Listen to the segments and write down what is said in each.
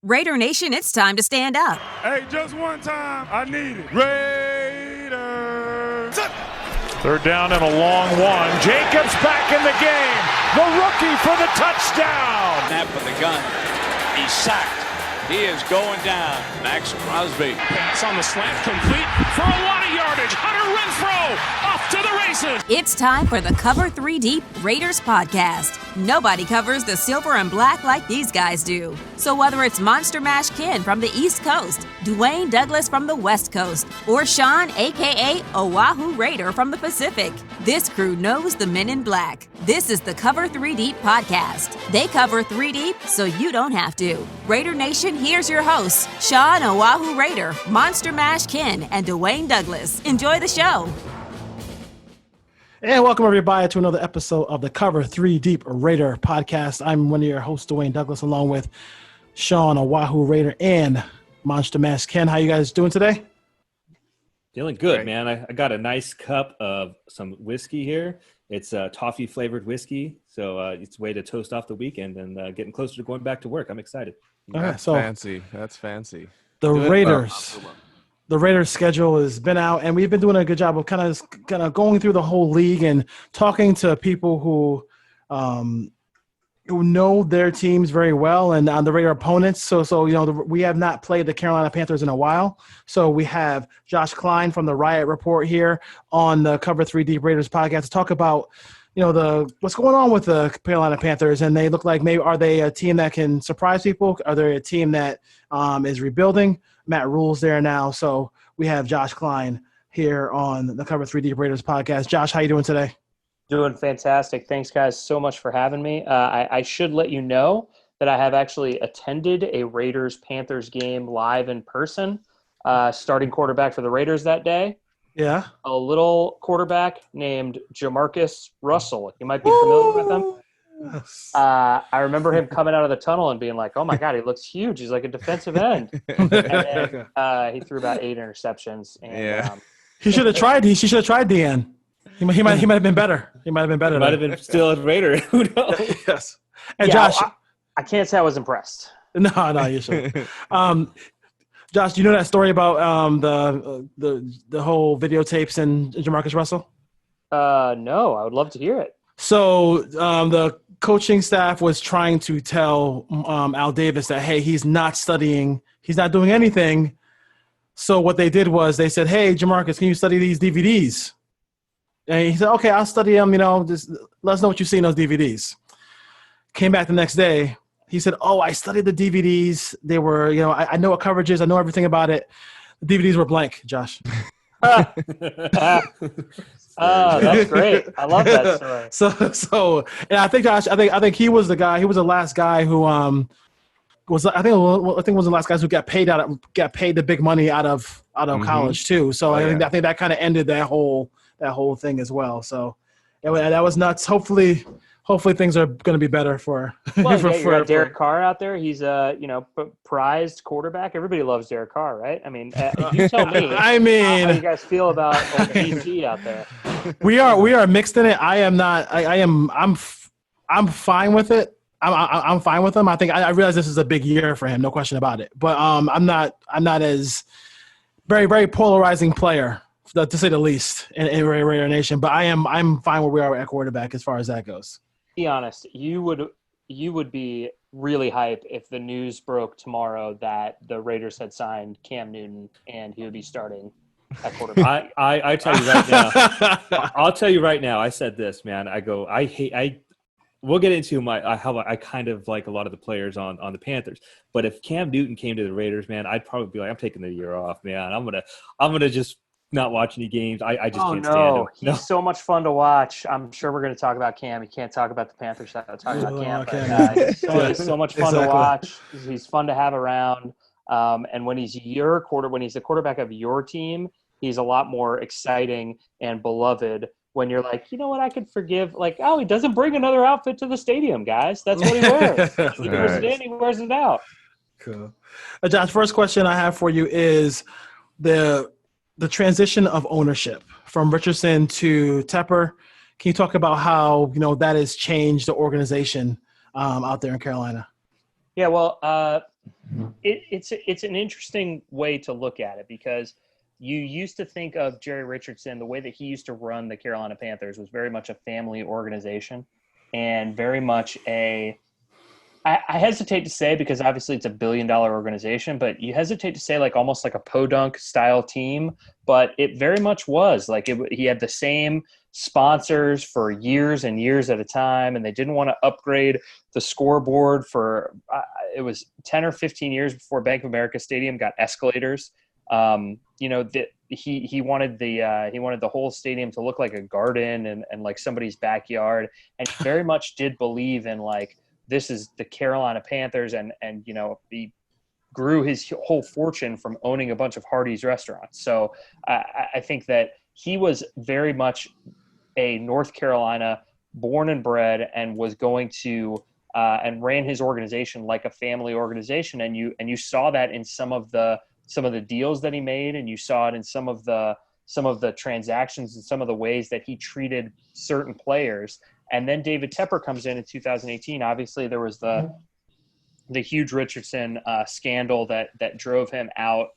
Raider Nation, it's time to stand up. Hey, just one time, I need it. Raiders! Third down and a long one. Jacobs back in the game. The rookie for the touchdown. Snap of the gun. He's sacked. He is going down. Max Crosby. Pass on the slant, complete for a lot of yardage. Hunter Renfrow off to the races. It's time for the Cover 3 Deep Raiders podcast. Nobody covers the silver and black like these guys do. So whether it's Monster Mash Ken from the East Coast, Dwayne Douglas from the West Coast, or Sean, a.k.a. Oahu Raider from the Pacific, this crew knows the men in black. This is the Cover 3 Deep podcast. They cover 3 deep so you don't have to. Raider Nation, here's your hosts, Sean Oahu Raider, Monster Mash Ken, and Dwayne Douglas. Enjoy the show. And welcome everybody to another episode of the Cover 3 Deep Raider podcast. I'm one of your hosts, Dwayne Douglas, along with Sean Oahu Raider and Monster Mash Ken. How you guys doing today? Feeling good, man. I got a nice cup of some whiskey here. It's toffee flavored whiskey, so it's a way to toast off the weekend and getting closer to going back to work. I'm excited. That's fancy. That's fancy. The Raiders schedule has been out, and we've been doing a good job of kind of going through the whole league and talking to people who know their teams very well and the Raider opponents. So we have not played the Carolina Panthers in a while. So we have Josh Klein from the Riot Report here on the Cover 3 Deep Raiders podcast to talk about what's going on with the Carolina Panthers, and they look like maybe are they a team that can surprise people? Are they a team that is rebuilding? Matt Rule's there now, so we have Josh Klein here on the Cover 3 Deep Raiders podcast. Josh, how you doing today? Doing fantastic. Thanks, guys, so much for having me. I should let you know that I have actually attended a Raiders-Panthers game live in person, starting quarterback for the Raiders that day. Yeah. A little quarterback named Jamarcus Russell. You might be familiar with him. I remember him coming out of the tunnel and being like, oh, my God, he looks huge. He's like a defensive end. And then, he threw about 8 interceptions. And, he should have tried. He should have tried DN. He might have been better. He might have been better. Might have been still a Raider. Who knows? Yes. And Josh, I can't say I was impressed. No, you should. Josh, do you know that story about the whole videotapes and Jamarcus Russell? No, I would love to hear it. So the coaching staff was trying to tell Al Davis that, hey, he's not studying, he's not doing anything. So what they did was they said, hey, Jamarcus, can you study these DVDs? And he said, okay, I'll study them, just let us know what you see in those DVDs. Came back the next day. He said, oh, I studied the DVDs. They were, I know what coverage is. I know everything about it. The DVDs were blank, Josh. Oh, that's great. I love that story. So, and I think, Josh, I think he was the guy. He was the last guy who was the last guys who got paid the big money out of college too. So I think that kind of ended that whole thing as well. So that was nuts. Hopefully things are going to be better for. Well, you got Derek Carr out there. He's prized quarterback. Everybody loves Derek Carr, right? I mean, you tell me. How you guys feel about DC out there? We are mixed in it. I am not. I'm fine with it. I'm fine with him. I realize this is a big year for him, no question about it. But I'm not as very, very polarizing player, to say the least, in Raider Nation. But I'm fine where we are at quarterback as far as that goes. Be honest, you would be really hype if the news broke tomorrow that the Raiders had signed Cam Newton and he would be starting at quarterback. I tell you right now. I'll tell you right now. I said this, man. We'll get into how I kind of like a lot of the players on the Panthers. But if Cam Newton came to the Raiders, man, I'd probably be like, I'm taking the year off, man. I'm gonna just not watch any games. I just can't stand him. He's so much fun to watch. I'm sure we're going to talk about Cam. You can't talk about the Panthers without talking about Cam. He's so much fun to watch. He's fun to have around. And when he's the quarterback of your team, he's a lot more exciting and beloved. When you're like, you know what, I could forgive. Like, oh, he doesn't bring another outfit to the stadium, guys. That's what he wears. He wears it in, he wears it out. Cool. Josh, first question I have for you is the transition of ownership from Richardson to Tepper. Can you talk about how that has changed the organization out there in Carolina? Yeah, well, It's an interesting way to look at it, because you used to think of Jerry Richardson, the way that he used to run the Carolina Panthers was very much a family organization, and very much I hesitate to say, because obviously it's $1 billion organization, but you hesitate to say like almost like a podunk style team, but it very much was like he had the same sponsors for years and years at a time, and they didn't want to upgrade the scoreboard for it was 10 or 15 years before Bank of America Stadium got escalators. He wanted the whole stadium to look like a garden and like somebody's backyard, and he very much did believe in like, this is the Carolina Panthers, and he grew his whole fortune from owning a bunch of Hardee's restaurants. So I think that he was very much a North Carolina born and bred, and was going to and ran his organization like a family organization. And you saw that in some of the deals that he made, and you saw it in some of the transactions and some of the ways that he treated certain players. And then David Tepper comes in 2018. Obviously, there was the huge Richardson scandal that drove him out,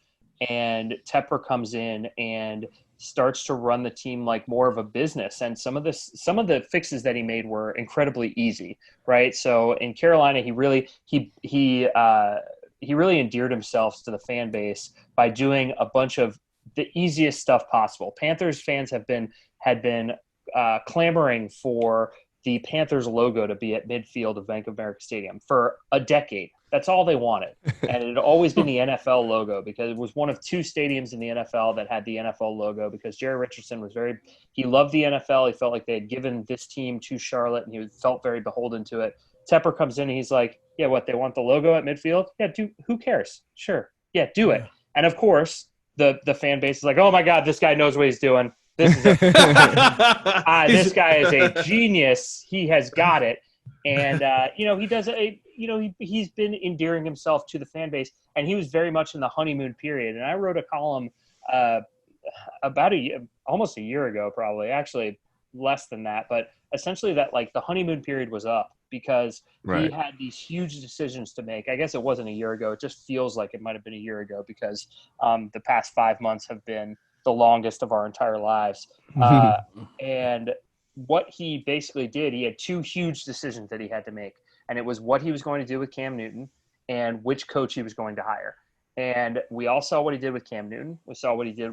and Tepper comes in and starts to run the team like more of a business. And some of the fixes that he made were incredibly easy, right? So in Carolina, he really endeared himself to the fan base by doing a bunch of the easiest stuff possible. Panthers fans had been clamoring for the Panthers logo to be at midfield of Bank of America Stadium for a decade. That's all they wanted. And it had always been the NFL logo, because it was one of 2 stadiums in the NFL that had the NFL logo, because Jerry Richardson he loved the NFL. He felt like they had given this team to Charlotte, and he felt very beholden to it. Tepper comes in and he's like, yeah, what, they want the logo at midfield? Yeah, who cares? Sure. Yeah, do it. And of course, the fan base is like, oh my God, this guy knows what he's doing. This guy is a genius. He has got it. And, he does he's been endearing himself to the fan base, and he was very much in the honeymoon period. And I wrote a column almost a year ago, probably, actually less than that, but essentially that like the honeymoon period was up, because he had these huge decisions to make. I guess it wasn't a year ago. It just feels like it might've been a year ago, because the past 5 months have been the longest of our entire lives. And what he basically did, he had 2 huge decisions that he had to make. And it was what he was going to do with Cam Newton and which coach he was going to hire. And we all saw what he did with Cam Newton. We saw what he did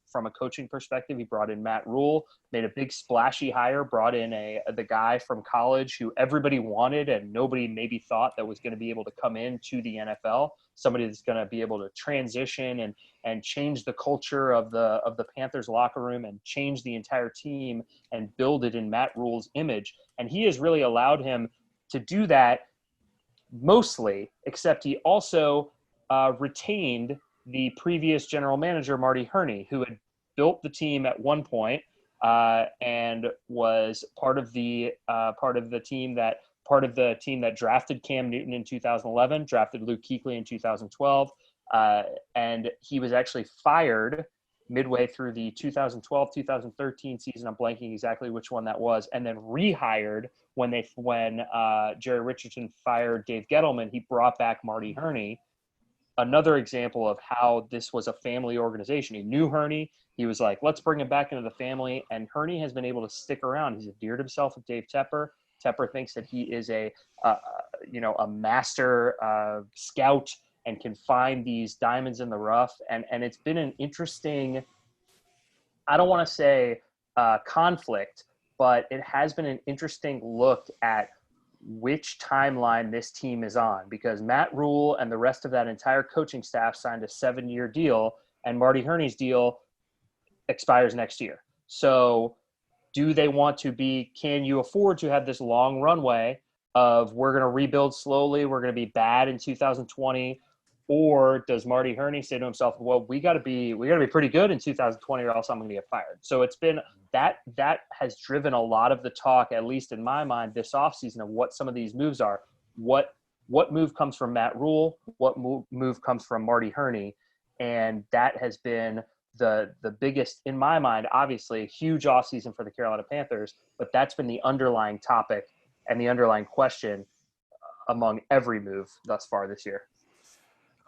from a coaching perspective. He brought in Matt Rule, made a big splashy hire, brought in the guy from college who everybody wanted and nobody maybe thought that was going to be able to come into the NFL. Somebody that's going to be able to transition and change the culture of the Panthers locker room and change the entire team and build it in Matt Rule's image. And he has really allowed him to do that mostly, except he also retained the previous general manager, Marty Herney, who had built the team at one point and was part of the team that drafted Cam Newton in 2011, drafted Luke Kuechly in 2012, and he was actually fired midway through the 2012-2013 season. I'm blanking exactly which one that was, and then rehired when Jerry Richardson fired Dave Gettleman. He brought back Marty Herney. Another example of how this was a family organization. He knew Herney. He was like, let's bring him back into the family. And Herney has been able to stick around. He's endeared himself with Dave Tepper. Tepper thinks that he is a master scout and can find these diamonds in the rough. And it's been an interesting, I don't want to say conflict, but it has been an interesting look at which timeline this team is on, because Matt Rule and the rest of that entire coaching staff signed a 7-year deal, and Marty Herney's deal expires next year. So do they want to can you afford to have this long runway of we're going to rebuild slowly, we're going to be bad in 2020, or does Marty Herney say to himself, well, we got to be pretty good in 2020 or else I'm going to get fired? So it's been that has driven a lot of the talk, at least in my mind, this offseason of what some of these moves are. What move comes from Matt Rule? What move comes from Marty Herney? And that has been the biggest, in my mind, obviously a huge offseason for the Carolina Panthers, but that's been the underlying topic and the underlying question among every move thus far this year.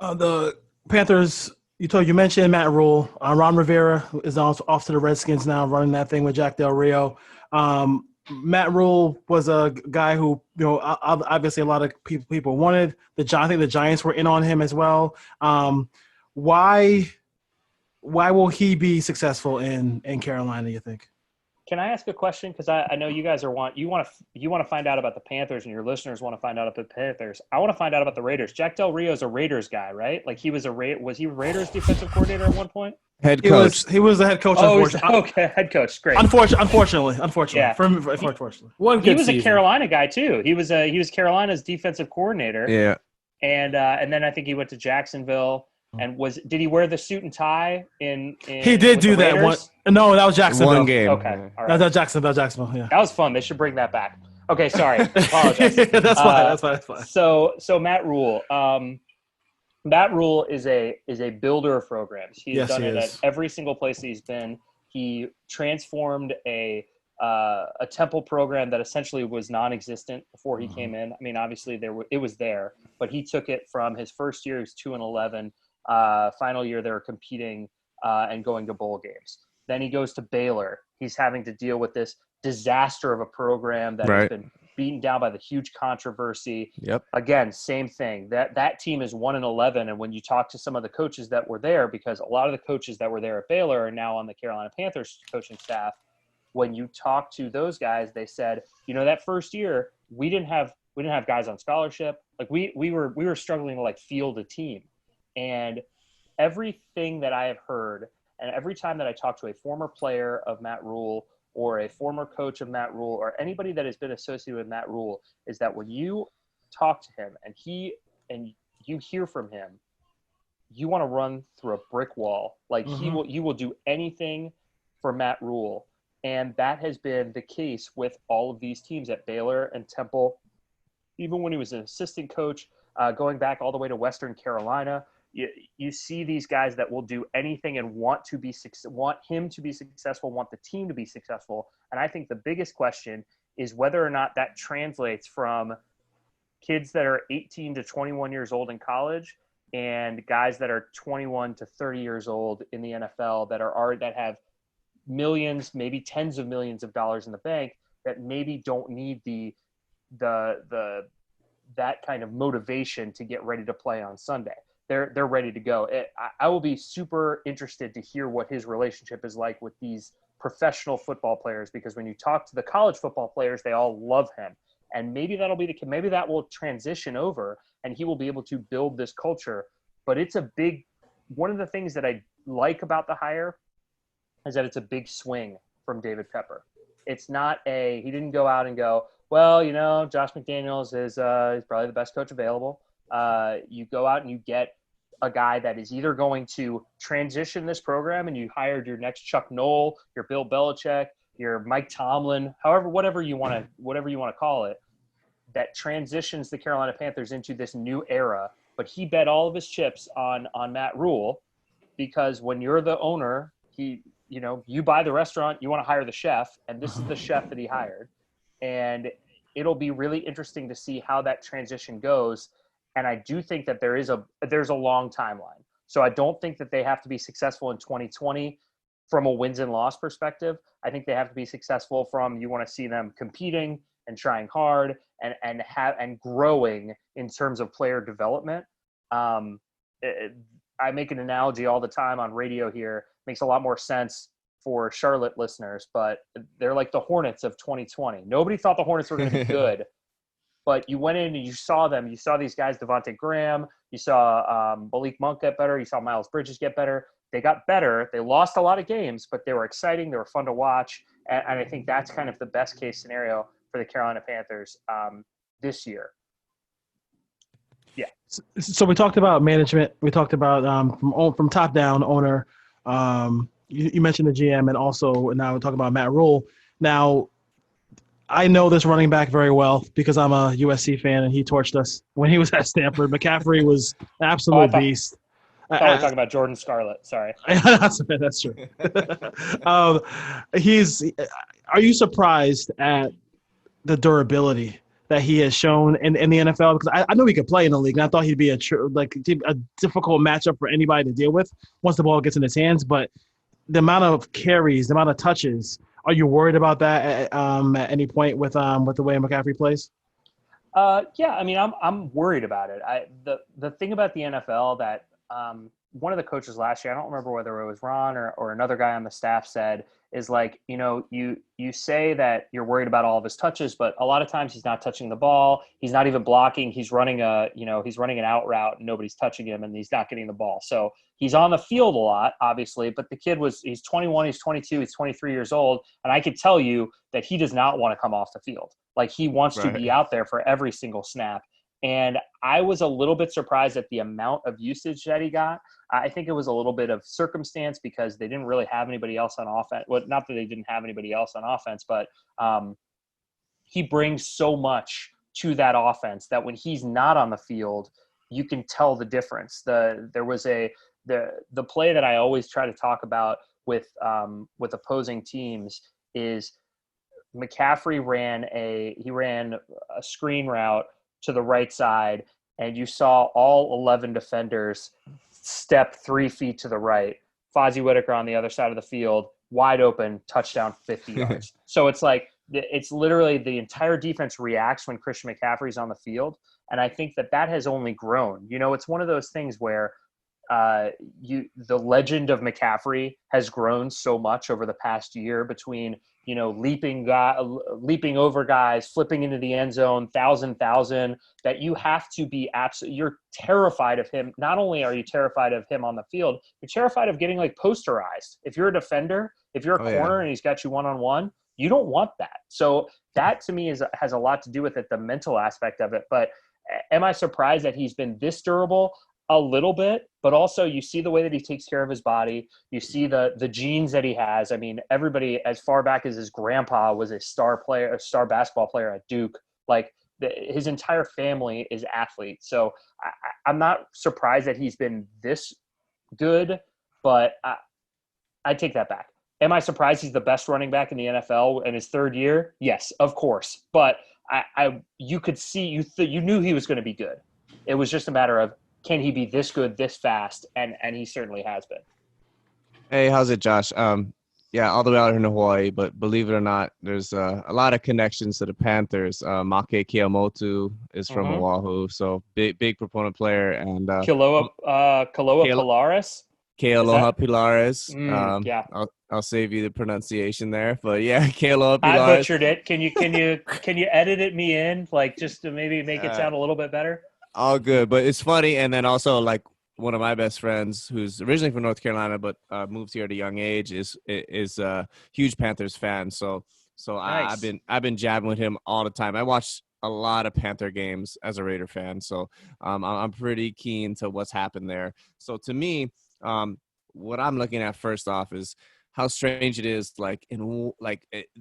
The Panthers. You mentioned Matt Rule. Ron Rivera is off to the Redskins now, running that thing with Jack Del Rio. Matt Rule was a guy who, obviously a lot of people wanted. I think the Giants were in on him as well. Why will he be successful in Carolina, you think? Can I ask a question? Because I know you guys want to find out about the Panthers, and your listeners want to find out about the Panthers. I want to find out about the Raiders. Jack Del Rio is a Raiders guy, right? Like was he Raiders defensive coordinator at one point? Head coach. He was the head coach. Okay, head coach. Great. Unfortunately. Yeah. Unfortunately. He was a Carolina guy too. He was Carolina's defensive coordinator. Yeah. And then I think he went to Jacksonville. And did he wear the suit and tie in He did do that one. No, that was Jacksonville. One game. Okay. All right. That was Jacksonville. Yeah. That was fun. They should bring that back. Okay, sorry. Apologize. That's fine. So Matt Rule. Matt Rule is a builder of programs. He's done it at every single place that he's been. He transformed a Temple program that essentially was non-existent before he came in. I mean, obviously it was there, but he took it from his first year, he was 2-11. Final year, they were competing and going to bowl games. Then he goes to Baylor. He's having to deal with this disaster of a program that has been beaten down by the huge controversy. Yep. Again, same thing. That team is 1-11, and when you talk to some of the coaches that were there, because a lot of the coaches that were there at Baylor are now on the Carolina Panthers coaching staff. When you talk to those guys, they said, that first year we didn't have guys on scholarship. Like we were struggling to field a team. And everything that I have heard, and every time that I talk to a former player of Matt Rule or a former coach of Matt Rule or anybody that has been associated with Matt Rule, is that when you talk to him and you hear from him, you want to run through a brick wall. You will do anything for Matt Rule. And that has been the case with all of these teams at Baylor and Temple. Even when he was an assistant coach, going back all the way to Western Carolina, you see these guys that will do anything and want him to be successful, want the team to be successful. And I think the biggest question is whether or not that translates from kids that are 18 to 21 years old in college and guys that are 21 to 30 years old in the NFL that have millions, maybe tens of millions of dollars in the bank, that maybe don't need that kind of motivation to get ready to play on Sunday. They're ready to go. I will be super interested to hear what his relationship is like with these professional football players, because when you talk to the college football players, they all love him. And maybe maybe that will transition over and he will be able to build this culture. But it's one of the things that I like about the hire is that it's a big swing from David Pepper. It's not he didn't go out and go, well, Josh McDaniels is probably the best coach available. You go out and you get a guy that is either going to transition this program, and you hired your next Chuck Noll, your Bill Belichick, your Mike Tomlin, whatever you want to call it, that transitions the Carolina Panthers into this new era. But he bet all of his chips on Matt Rule, because when you're the owner, you buy the restaurant, you want to hire the chef, and this is the chef that he hired. And it'll be really interesting to see how that transition goes. And I do think that there's a long timeline. So I don't think that they have to be successful in 2020 from a wins and loss perspective. I think they have to be successful you want to see them competing and trying hard and growing in terms of player development. I make an analogy all the time on radio here. Makes a lot more sense for Charlotte listeners, but they're like the Hornets of 2020. Nobody thought the Hornets were going to be good, but you went in and you saw them. You saw these guys, Devontae Graham. You saw Malik Monk get better. You saw Miles Bridges get better. They got better. They lost a lot of games, but they were exciting. They were fun to watch. And I think that's kind of the best case scenario for the Carolina Panthers this year. Yeah. So we talked about management. We talked about from top down owner. You mentioned the GM, and also now we're talking about Matt Rule. Now, I know this running back very well because I'm a USC fan, and he torched us when he was at Stanford. McCaffrey was an absolute beast. I thought we were talking about Jordan Scarlett. Sorry. That's true. Are you surprised at the durability that he has shown in the NFL? Because I knew he could play in the league, and I thought he'd be a difficult matchup for anybody to deal with once the ball gets in his hands. But the amount of carries, the amount of touches, are you worried about that at any point with the way McCaffrey plays? Yeah, I mean, I'm worried about it. The thing about the NFL that one of the coaches last year, I don't remember whether it was Ron or another guy on the staff, said is like, you say that you're worried about all of his touches, but a lot of times he's not touching the ball. He's not even blocking. He's running he's running an out route and nobody's touching him and he's not getting the ball. So he's on the field a lot, obviously, but the kid he's 21, he's 22, he's 23 years old. And I could tell you that he does not want to come off the field. Like he wants to be out there for every single snap. And I was a little bit surprised at the amount of usage that he got. I think it was a little bit of circumstance because they didn't really have anybody else on offense. Well, not that they didn't have anybody else on offense, but he brings so much to that offense that when he's not on the field, you can tell the difference. There was the play that I always try to talk about with opposing teams is McCaffrey ran a screen route to the right side, and you saw all 11 defenders step 3 feet to the right. Fozzie Whitaker on the other side of the field, wide open, touchdown 50 yards. So it's like it's literally the entire defense reacts when Christian McCaffrey's on the field, and I think that has only grown. It's one of those things where the legend of McCaffrey has grown so much over the past year between leaping over guys, flipping into the end zone, thousand, that you have to be you're terrified of him. Not only are you terrified of him on the field, you're terrified of getting like posterized. If you're a defender, if you're a corner and he's got you one-on-one, you don't want that. So that to me has a lot to do with it, the mental aspect of it. But am I surprised that he's been this durable? A little bit, but also you see the way that he takes care of his body. You see the genes that he has. I mean, everybody as far back as his grandpa was a star basketball player at Duke. Like his entire family is athletes. So I'm not surprised that he's been this good, but I take that back. Am I surprised he's the best running back in the NFL in his third year? Yes, of course. But you could see, you knew he was going to be good. It was just a matter of, can he be this good, this fast? And he certainly has been. Hey, how's it, Josh? Yeah, all the way out here in Hawaii, but believe it or not, there's a lot of connections to the Panthers. Make Kiamotu is from Oahu, so big proponent player. And Kaloa Pilaris? Kealoha Pilaris. Yeah. I'll save you the pronunciation there, but yeah, Kealoha Pilaris. I butchered it. Can you edit it me in, like just to maybe make it sound a little bit better? All good, but it's funny. And then also, like, one of my best friends, who's originally from North Carolina but moved here at a young age, is a huge Panthers fan. So nice. I've been jabbing with him all the time. I watched a lot of Panther games as a Raider fan, so I'm pretty keen to what's happened there. So to me, what I'm looking at first off is how strange it is,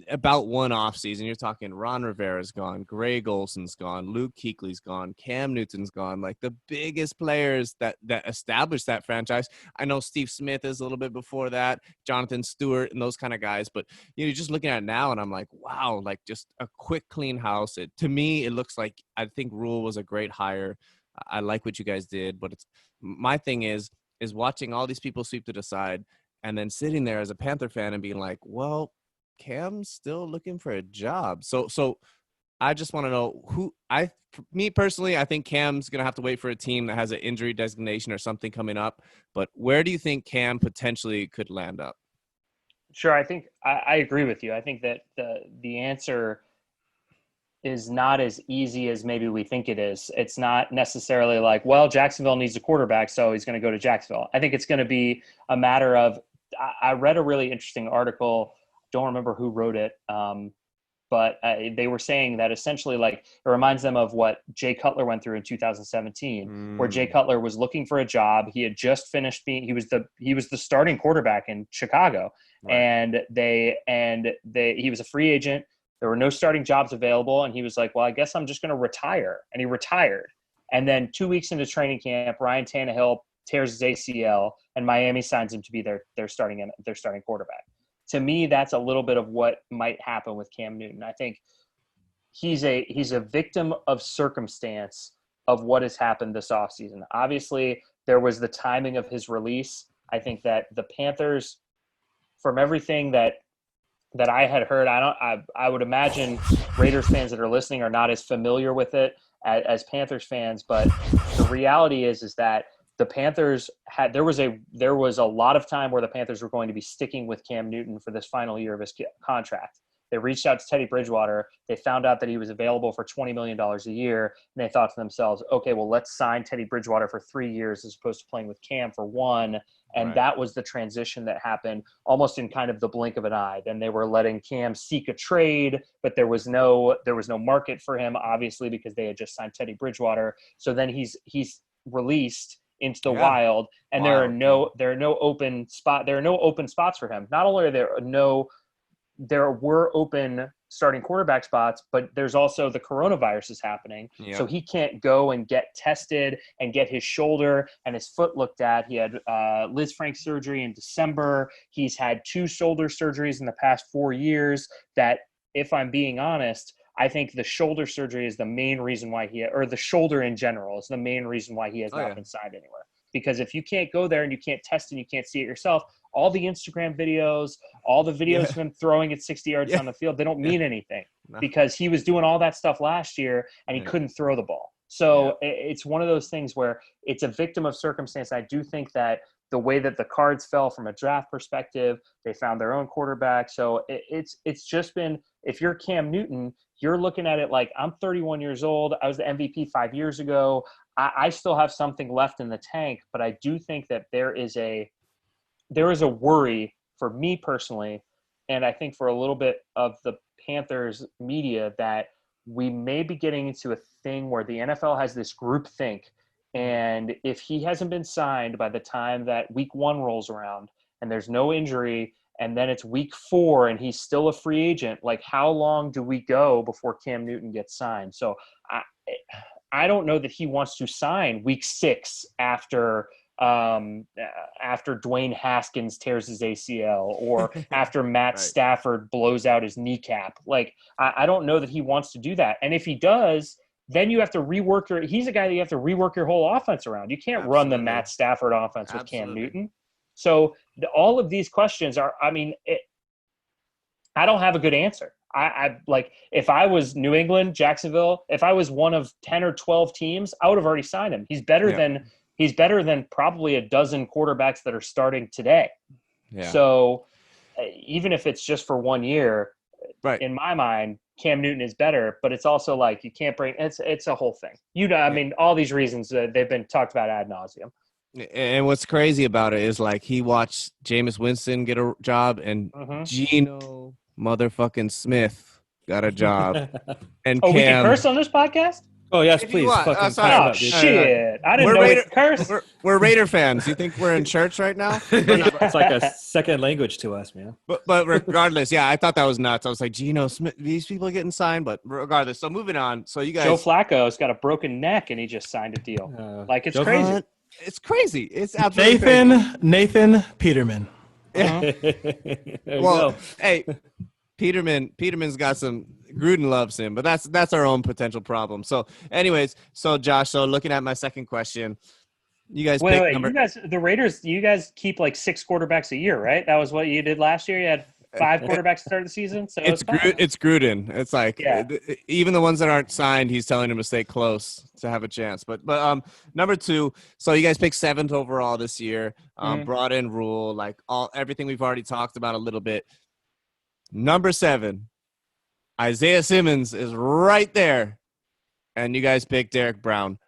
about one off season. You're talking Ron Rivera's gone, Greg Olson's gone, Luke Kuechly's gone, Cam Newton's gone, like the biggest players that established that franchise. I know Steve Smith is a little bit before that, Jonathan Stewart and those kind of guys, but you're just looking at it now and I'm like, wow, like just a quick, clean house. To me, it looks like, I think Rule was a great hire. I like what you guys did, but my thing is watching all these people sweep to the side and then sitting there as a Panther fan and being like, well, Cam's still looking for a job. So I just want to know me personally, I think Cam's going to have to wait for a team that has an injury designation or something coming up. But where do you think Cam potentially could land up? Sure. I think I agree with you. I think that the answer is not as easy as maybe we think it is. It's not necessarily like, well, Jacksonville needs a quarterback, so he's going to go to Jacksonville. I think it's going to be a matter of, I read a really interesting article, don't remember who wrote it, but they were saying that essentially, like, it reminds them of what Jay Cutler went through in 2017, where Jay Cutler was looking for a job. He had just finished he was the starting quarterback in Chicago, right. and he was a free agent. There were no starting jobs available, and he was like, well, I guess I'm just going to retire. And he retired. And then 2 weeks into training camp, Ryan Tannehill tears his ACL, and Miami signs him to be their starting quarterback. To me, that's a little bit of what might happen with Cam Newton. I think he's a victim of circumstance of what has happened this offseason. Obviously, there was the timing of his release. I think that the Panthers, from everything that I had heard, I would imagine Raiders fans that are listening are not as familiar with it as Panthers fans, but the reality is that the Panthers there was a lot of time where the Panthers were going to be sticking with Cam Newton for this final year of his contract. They reached out to Teddy Bridgewater. They found out that he was available for $20 million a year, and they thought to themselves, okay, well, let's sign Teddy Bridgewater for 3 years as opposed to playing with Cam for 1. And that was the transition that happened almost in kind of the blink of an eye. Then they were letting Cam seek a trade, but there was no market for him, obviously, because they had just signed Teddy Bridgewater. So then he's released into the wild, and there are no open spots for him. Not only are there were open starting quarterback spots, but there's also the coronavirus is happening. Yep. So he can't go and get tested and get his shoulder and his foot looked at. He had Liz Frank surgery in December. He's had 2 shoulder surgeries in the past 4 years that, if I'm being honest, I think the shoulder surgery is the main reason why or the shoulder in general is the main reason why he has not been signed anywhere. Because if you can't go there and you can't test and you can't see it yourself, all the Instagram videos, all the videos of him throwing it 60 yards down the field, they don't mean anything because he was doing all that stuff last year and he couldn't throw the ball. So it's one of those things where it's a victim of circumstance. I do think that the way that the cards fell from a draft perspective, they found their own quarterback. So it's just been, if you're Cam Newton, you're looking at it like, I'm 31 years old. I was the MVP 5 years ago. I still have something left in the tank, but I do think that there is a worry for me personally, and I think for a little bit of the Panthers media, that we may be getting into a thing where the NFL has this group think, and if he hasn't been signed by the time that week 1 rolls around and there's no injury, and then it's week 4 and he's still a free agent, like how long do we go before Cam Newton gets signed? So I don't know that he wants to sign week 6 after Dwayne Haskins tears his ACL or after Matt Stafford blows out his kneecap. Like, I don't know that he wants to do that. And if he does, then you have to rework he's a guy that you have to rework your whole offense around. You can't run the Matt Stafford offense with Cam Newton. So all of these questions are, I don't have a good answer. I like, if I was New England, Jacksonville, if I was one of 10 or 12 teams, I would have already signed him. He's better than probably a dozen quarterbacks that are starting today. Yeah. So even if it's just for 1 year, in my mind, Cam Newton is better, but it's also like, you can't bring, it's a whole thing. I mean, all these reasons they've been talked about ad nauseum. And what's crazy about it is, like, he watched Jameis Winston get a job and Geno motherfucking Smith got a job. And we can curse on this podcast? Oh, yes, please. Oh, shit. I didn't know we could curse. We're Raider fans. You think we're in church right now? It's like a second language to us, man. But regardless, I thought that was nuts. I was like, Geno Smith, these people are getting signed. But regardless, so moving on. So you guys. Joe Flacco's got a broken neck and he just signed a deal. It's crazy. It's crazy. It's absolutely crazy. Nathan Peterman. Well, hey, Peterman's got some. Gruden loves him, but that's our own potential problem. So, anyways, Josh, looking at my second question, you guys the Raiders, you guys keep like 6 quarterbacks a year, right? That was what you did last year. You had 5 quarterbacks to start the season. So it's Gruden. It's like even the ones that aren't signed, he's telling them to stay close to have a chance. But number 2, so you guys picked 7th overall this year. Brought in Rule, like everything we've already talked about a little bit. Number 7. Isaiah Simmons is right there, and you guys picked Derek Brown.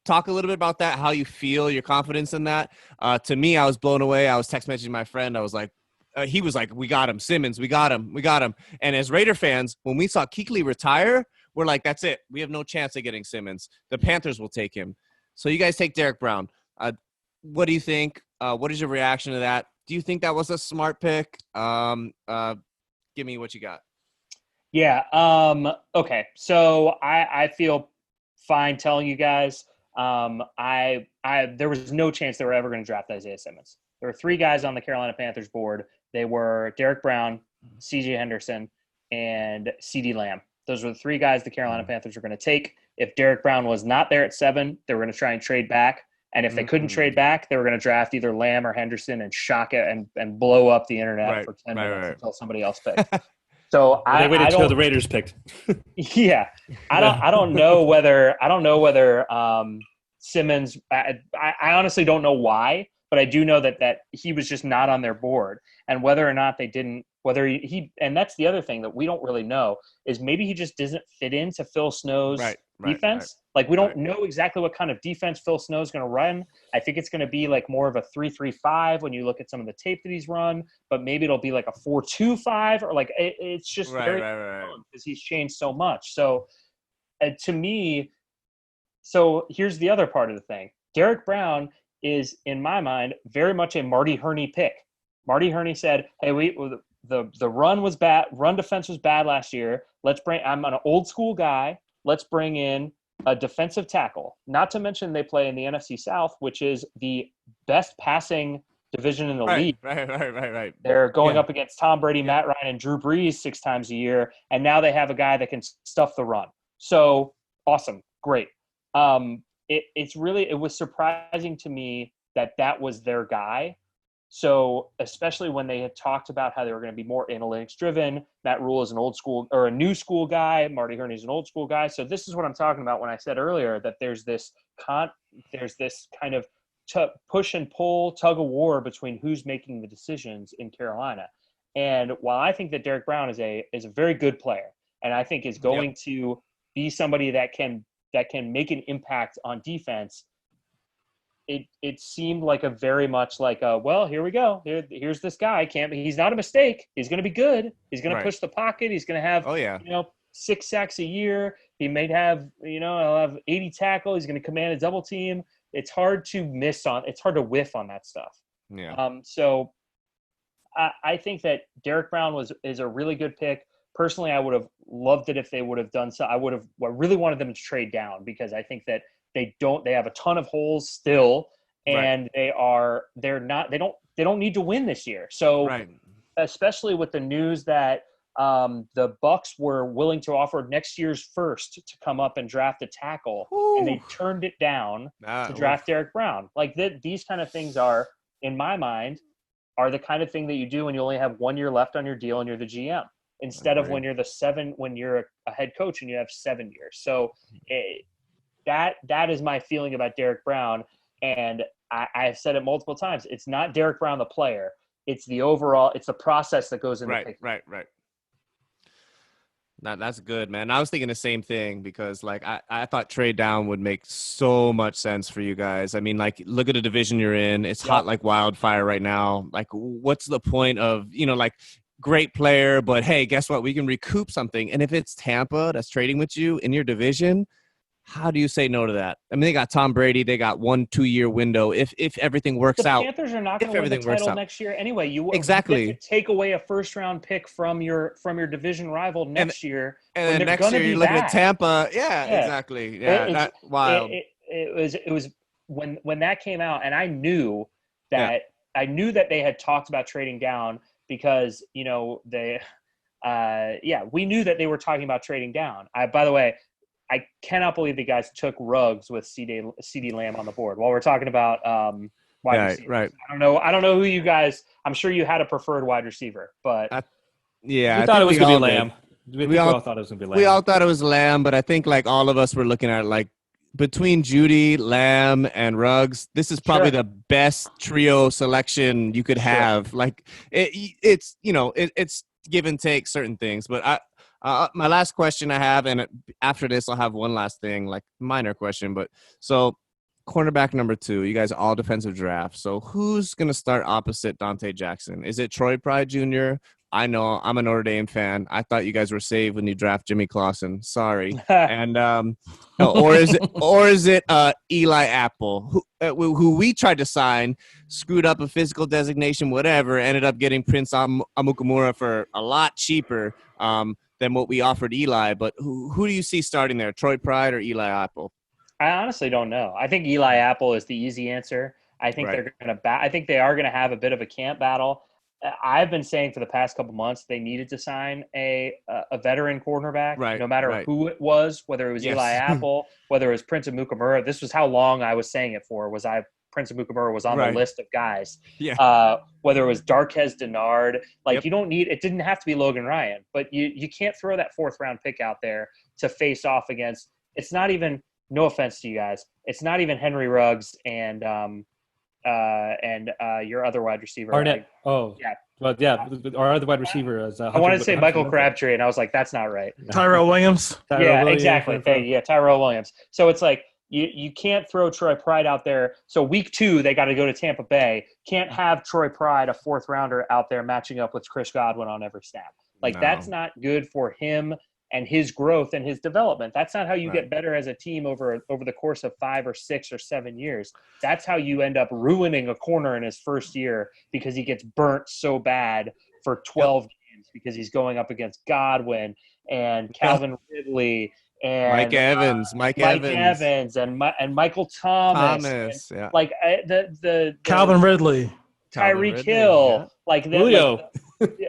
Talk a little bit about that, how you feel, your confidence in that. To me, I was blown away. I was text messaging my friend. I was like, he was like, we got him, Simmons, we got him. And as Raider fans, when we saw Kuechly retire, we're like, that's it. We have no chance of getting Simmons. The Panthers will take him. So you guys take Derek Brown. What do you think? What is your reaction to that? Do you think that was a smart pick? Give me what you got. Yeah. Okay. So I feel fine telling you guys. There was no chance they were ever going to draft Isaiah Simmons. There were 3 guys on the Carolina Panthers board. They were Derek Brown, C.J. Henderson, and C.D. Lamb. Those were the three guys the Carolina Panthers were going to take. If Derek Brown was not there at 7, they were going to try and trade back. And if they couldn't trade back, they were going to draft either Lamb or Henderson and shock it and blow up the internet for 10 minutes until somebody else picked. So they waited until the Raiders picked. Yeah, I don't know whether Simmons. I honestly don't know why, but I do know that he was just not on their board, and whether or not they didn't, whether he and that's the other thing that we don't really know is maybe he just doesn't fit into Phil Snow's defense. Like we don't know exactly what kind of defense Phil Snow is going to run. I think it's going to be like more of a 3-3-5 when you look at some of the tape that he's run, but maybe it'll be like a 4-2-5 or like it's just very because he's changed so much. So to me, so here's the other part of the thing. Derek Brown is, in my mind, very much a Marty Herney pick. Marty Herney said, "Hey, the run was bad. Run defense was bad last year. I'm an old school guy. Let's bring in a defensive tackle." Not to mention they play in the NFC South, which is the best passing division in the league. Right. They're going up against Tom Brady, Matt Ryan, and Drew Brees 6 times a year, and now they have a guy that can stuff the run. So awesome, great. It was surprising to me that was their guy. So especially when they had talked about how they were going to be more analytics driven, Matt Rule is an old school or a new school guy. Marty Herney is an old school guy. So this is what I'm talking about when I said earlier that there's this kind of push and pull, tug of war between who's making the decisions in Carolina. And while I think that Derek Brown is a very good player, and I think is going to be somebody that can make an impact on defense, it seemed like a very much like well, here we go. Here's this guy. He's not a mistake. He's going to be good. He's going to push the pocket. He's going to have 6 sacks a year. He may have he'll have 80 tackle. He's going to command a double team. It's hard to whiff on that stuff. Yeah. So I think that Derek Brown is a really good pick. Personally, I would have loved it if they would have done so. I really wanted them to trade down because I think that they have a ton of holes still, and they don't need to win this year. So especially with the news that the Bucs were willing to offer next year's first to come up and draft a tackle, and they turned it down to draft Derek Brown. Like these kind of things are, in my mind, are the kind of thing that you do when you only have 1 year left on your deal and you're the GM. Instead of when you're a head coach and you have 7 years. So that is my feeling about Derek Brown. And I've said it multiple times. It's not Derek Brown, the player. It's the process that goes into picking. Right. That's good, man. I was thinking the same thing because like I thought trade down would make so much sense for you guys. I mean, like look at the division you're in. It's hot like wildfire right now. Like what's the point of, like great player, but hey, guess what? We can recoup something. And if it's Tampa that's trading with you in your division, how do you say no to that? I mean, they got Tom Brady. They got 1-2 year window. If everything works out, the Panthers are not going to win the title next year anyway. You exactly get to take away a first round pick from your division rival next year, and then next year you're looking at Tampa. Yeah, exactly. Yeah, that's wild. It was when that came out, and I knew that they had talked about trading down. Because, we knew that they were talking about trading down. By the way, I cannot believe the guys took Ruggs with CeeDee Lamb on the board. While we're talking about wide receivers. Right. I don't know who you guys – I'm sure you had a preferred wide receiver, but we thought it was going to be Lamb. We all thought it was going to be Lamb. We all thought it was Lamb, but I think like all of us were looking at like between Judy, Lamb, and Ruggs, this is probably the best trio selection you could have. Like it's it's give and take certain things. But my last question I have, and after this I'll have one last thing, like minor question. But so cornerback number 2, you guys are all defensive draft. So who's gonna start opposite Dante Jackson? Is it Troy Pride Jr.? I know I'm a Notre Dame fan. I thought you guys were saved when you draft Jimmy Clausen. Sorry. And or is it Eli Apple, who we tried to sign, screwed up a physical designation, whatever, ended up getting Prince Amukamara for a lot cheaper than what we offered Eli. But who do you see starting there, Troy Pride or Eli Apple? I honestly don't know. I think Eli Apple is the easy answer. I think they're going to I think they are going to have a bit of a camp battle. I've been saying for the past couple months they needed to sign a veteran cornerback, no matter who it was, whether it was Eli Apple, whether it was Prince Amukamura. This was how long I was saying it for. Prince Amukamura was on the list of guys. Whether it was Darquez Dennard, you don't need. It didn't have to be Logan Ryan, but you can't throw that 4th round pick out there to face off against. It's not even. No offense to you guys, it's not even Henry Ruggs and your other wide receiver. Arnett. Well, our other wide receiver is. I wanted to say Michael Crabtree, and I was like, that's not right. Tyrell Williams. Exactly. Tyrell Williams. So it's like you can't throw Troy Pride out there. So week 2, they got to go to Tampa Bay. Can't have Troy Pride, a 4th rounder, out there matching up with Chris Godwin on every snap. That's not good for him and his growth and his development. That's not how you get better as a team over the course of 5 or 6 or 7 years. That's how you end up ruining a corner in his first year because he gets burnt so bad for 12 games because he's going up against Godwin and Calvin Ridley and Mike Evans and Michael Thomas. The Calvin Ridley. Tyreek Hill, Julio.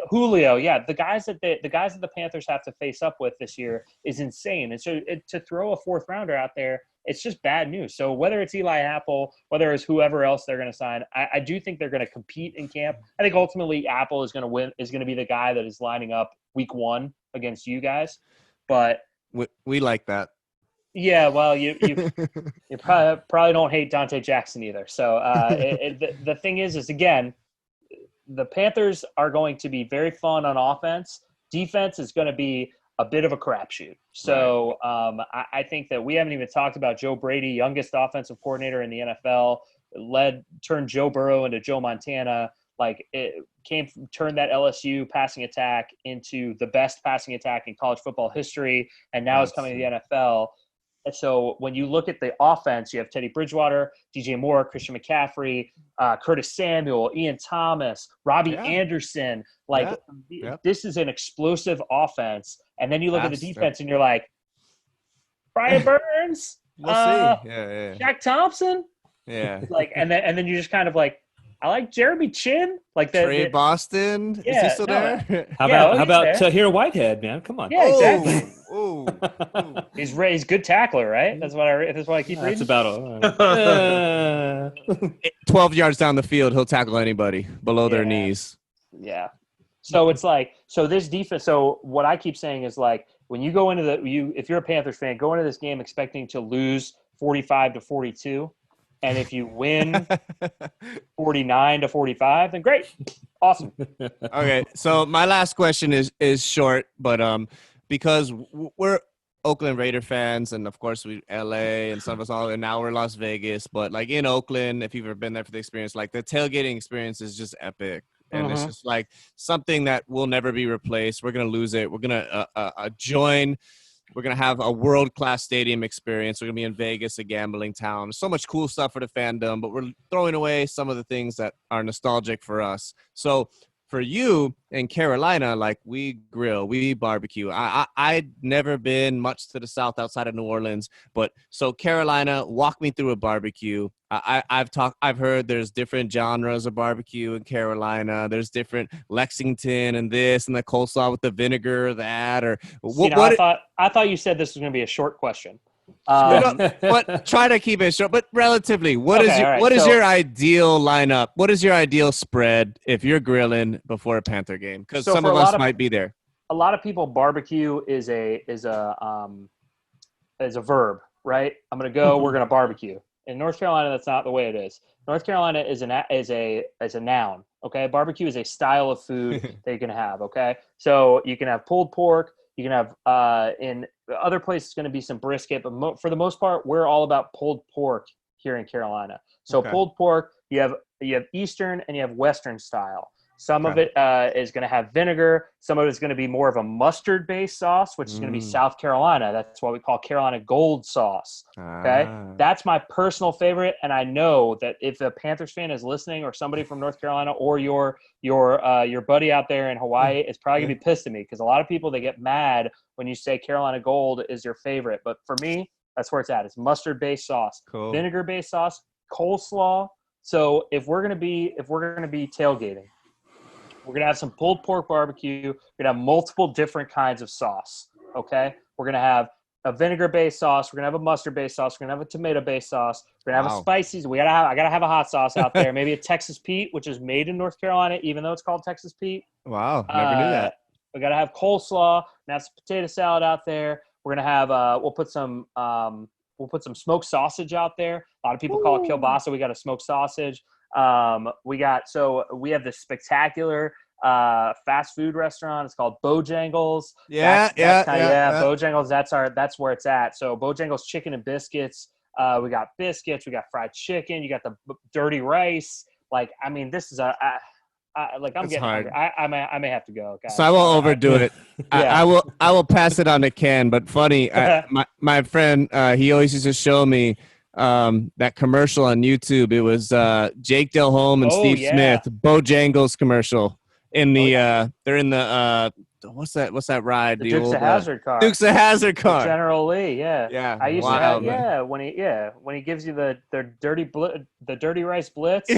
Julio, the guys that the Panthers have to face up with this year is insane. And so to throw a 4th rounder out there, it's just bad news. So whether it's Eli Apple, whether it's whoever else they're going to sign, I do think they're going to compete in camp. I think ultimately Apple is going to win, is going to be the guy that is lining up week 1 against you guys. But we like that. Yeah, well, you probably don't hate Dante Jackson either. So the thing is again, the Panthers are going to be very fun on offense. Defense is going to be a bit of a crapshoot. So I think that we haven't even talked about Joe Brady, youngest offensive coordinator in the NFL, turned Joe Burrow into Joe Montana. Turned that LSU passing attack into the best passing attack in college football history, and now is coming to the NFL. And so when you look at the offense, you have Teddy Bridgewater, DJ Moore, Christian McCaffrey, Curtis Samuel, Ian Thomas, Robbie Anderson. This is an explosive offense. And then you look at the defense and you're like, Brian Burns, we'll see. Shaq Thompson. Yeah. And then you just kind of I like Jeremy Chin. Trey Boston. Is he still there? How about Tahir Whitehead, man? Come on. Yeah, exactly. Ooh. He's good tackler, right? That's what I keep reading. That's about 12 yards down the field, he'll tackle anybody below their knees. Yeah. So it's this defense. So what I keep saying is when you go into if you're a Panthers fan, go into this game expecting to lose 45-42. And if you win 49-45, then great. Awesome. Okay. So my last question is short, but because we're Oakland Raider fans, and of course we LA and some of us all, and now we're Las Vegas, but in Oakland, if you've ever been there for the experience, the tailgating experience is just epic. And it's just something that will never be replaced. We're going to lose it. We're going to join. We're going to have a world-class stadium experience. We're going to be in Vegas, a gambling town. So much cool stuff for the fandom, but we're throwing away some of the things that are nostalgic for us. So for you in Carolina, we grill, we barbecue. I'd never been much to the south outside of New Orleans, but so Carolina, walk me through a barbecue. I've heard there's different genres of barbecue in Carolina. There's different Lexington and this and the coleslaw with the vinegar, that or I thought you said this was going to be a short question. But try to keep it short. But relatively, what is your ideal lineup? What is your ideal spread if you're grilling before a Panther game? Because some of us might be there. A lot of people, barbecue is a verb, right? I'm going to go. We're going to barbecue. In North Carolina, that's not the way it is. North Carolina is a noun. Okay, barbecue is a style of food that you can have. Okay, so you can have pulled pork. You can have in other places it's going to be some brisket, but for the most part, we're all about pulled pork here in Carolina. So pulled pork, you have Eastern and you have Western style. Some of it is going to have vinegar. Some of it is going to be more of a mustard-based sauce, which is going to be South Carolina. That's what we call Carolina Gold sauce. Okay, that's my personal favorite, and I know that if a Panthers fan is listening, or somebody from North Carolina, or your buddy out there in Hawaii is probably going to be pissed at me, because a lot of people, they get mad when you say Carolina Gold is your favorite. But for me, that's where it's at. It's mustard-based sauce, vinegar-based sauce, coleslaw. So if we're going to be tailgating, We're going to have some pulled pork barbecue. We're going to have multiple different kinds of sauce, okay? We're going to have a vinegar-based sauce. We're going to have a mustard-based sauce. We're going to have a tomato-based sauce. We're going to have a spicy. I got to have a hot sauce out there. Maybe a Texas Pete, which is made in North Carolina, even though it's called Texas Pete. Wow, never knew that. We got to have coleslaw. And have some potato salad out there. We're going to have we'll put some smoked sausage out there. A lot of people call it kielbasa. We got a smoked sausage. We have this spectacular fast food restaurant. It's called Bojangles. Bojangles. That's where it's at. So Bojangles chicken and biscuits. We got biscuits. We got fried chicken. You got the dirty rice. Like, I mean, this is I'm getting hungry. I may have to go, guys. So I won't overdo it. I will pass it on to Ken. But funny, my friend, he always used to show me that commercial on YouTube. It was Jake Delhomme and Steve Smith, Bojangles commercial. They're in the what's that ride? The Dukes of Hazzard car. Dukes of Hazzard car. General Lee, yeah. Yeah. I used to have when he gives you the dirty rice blitz.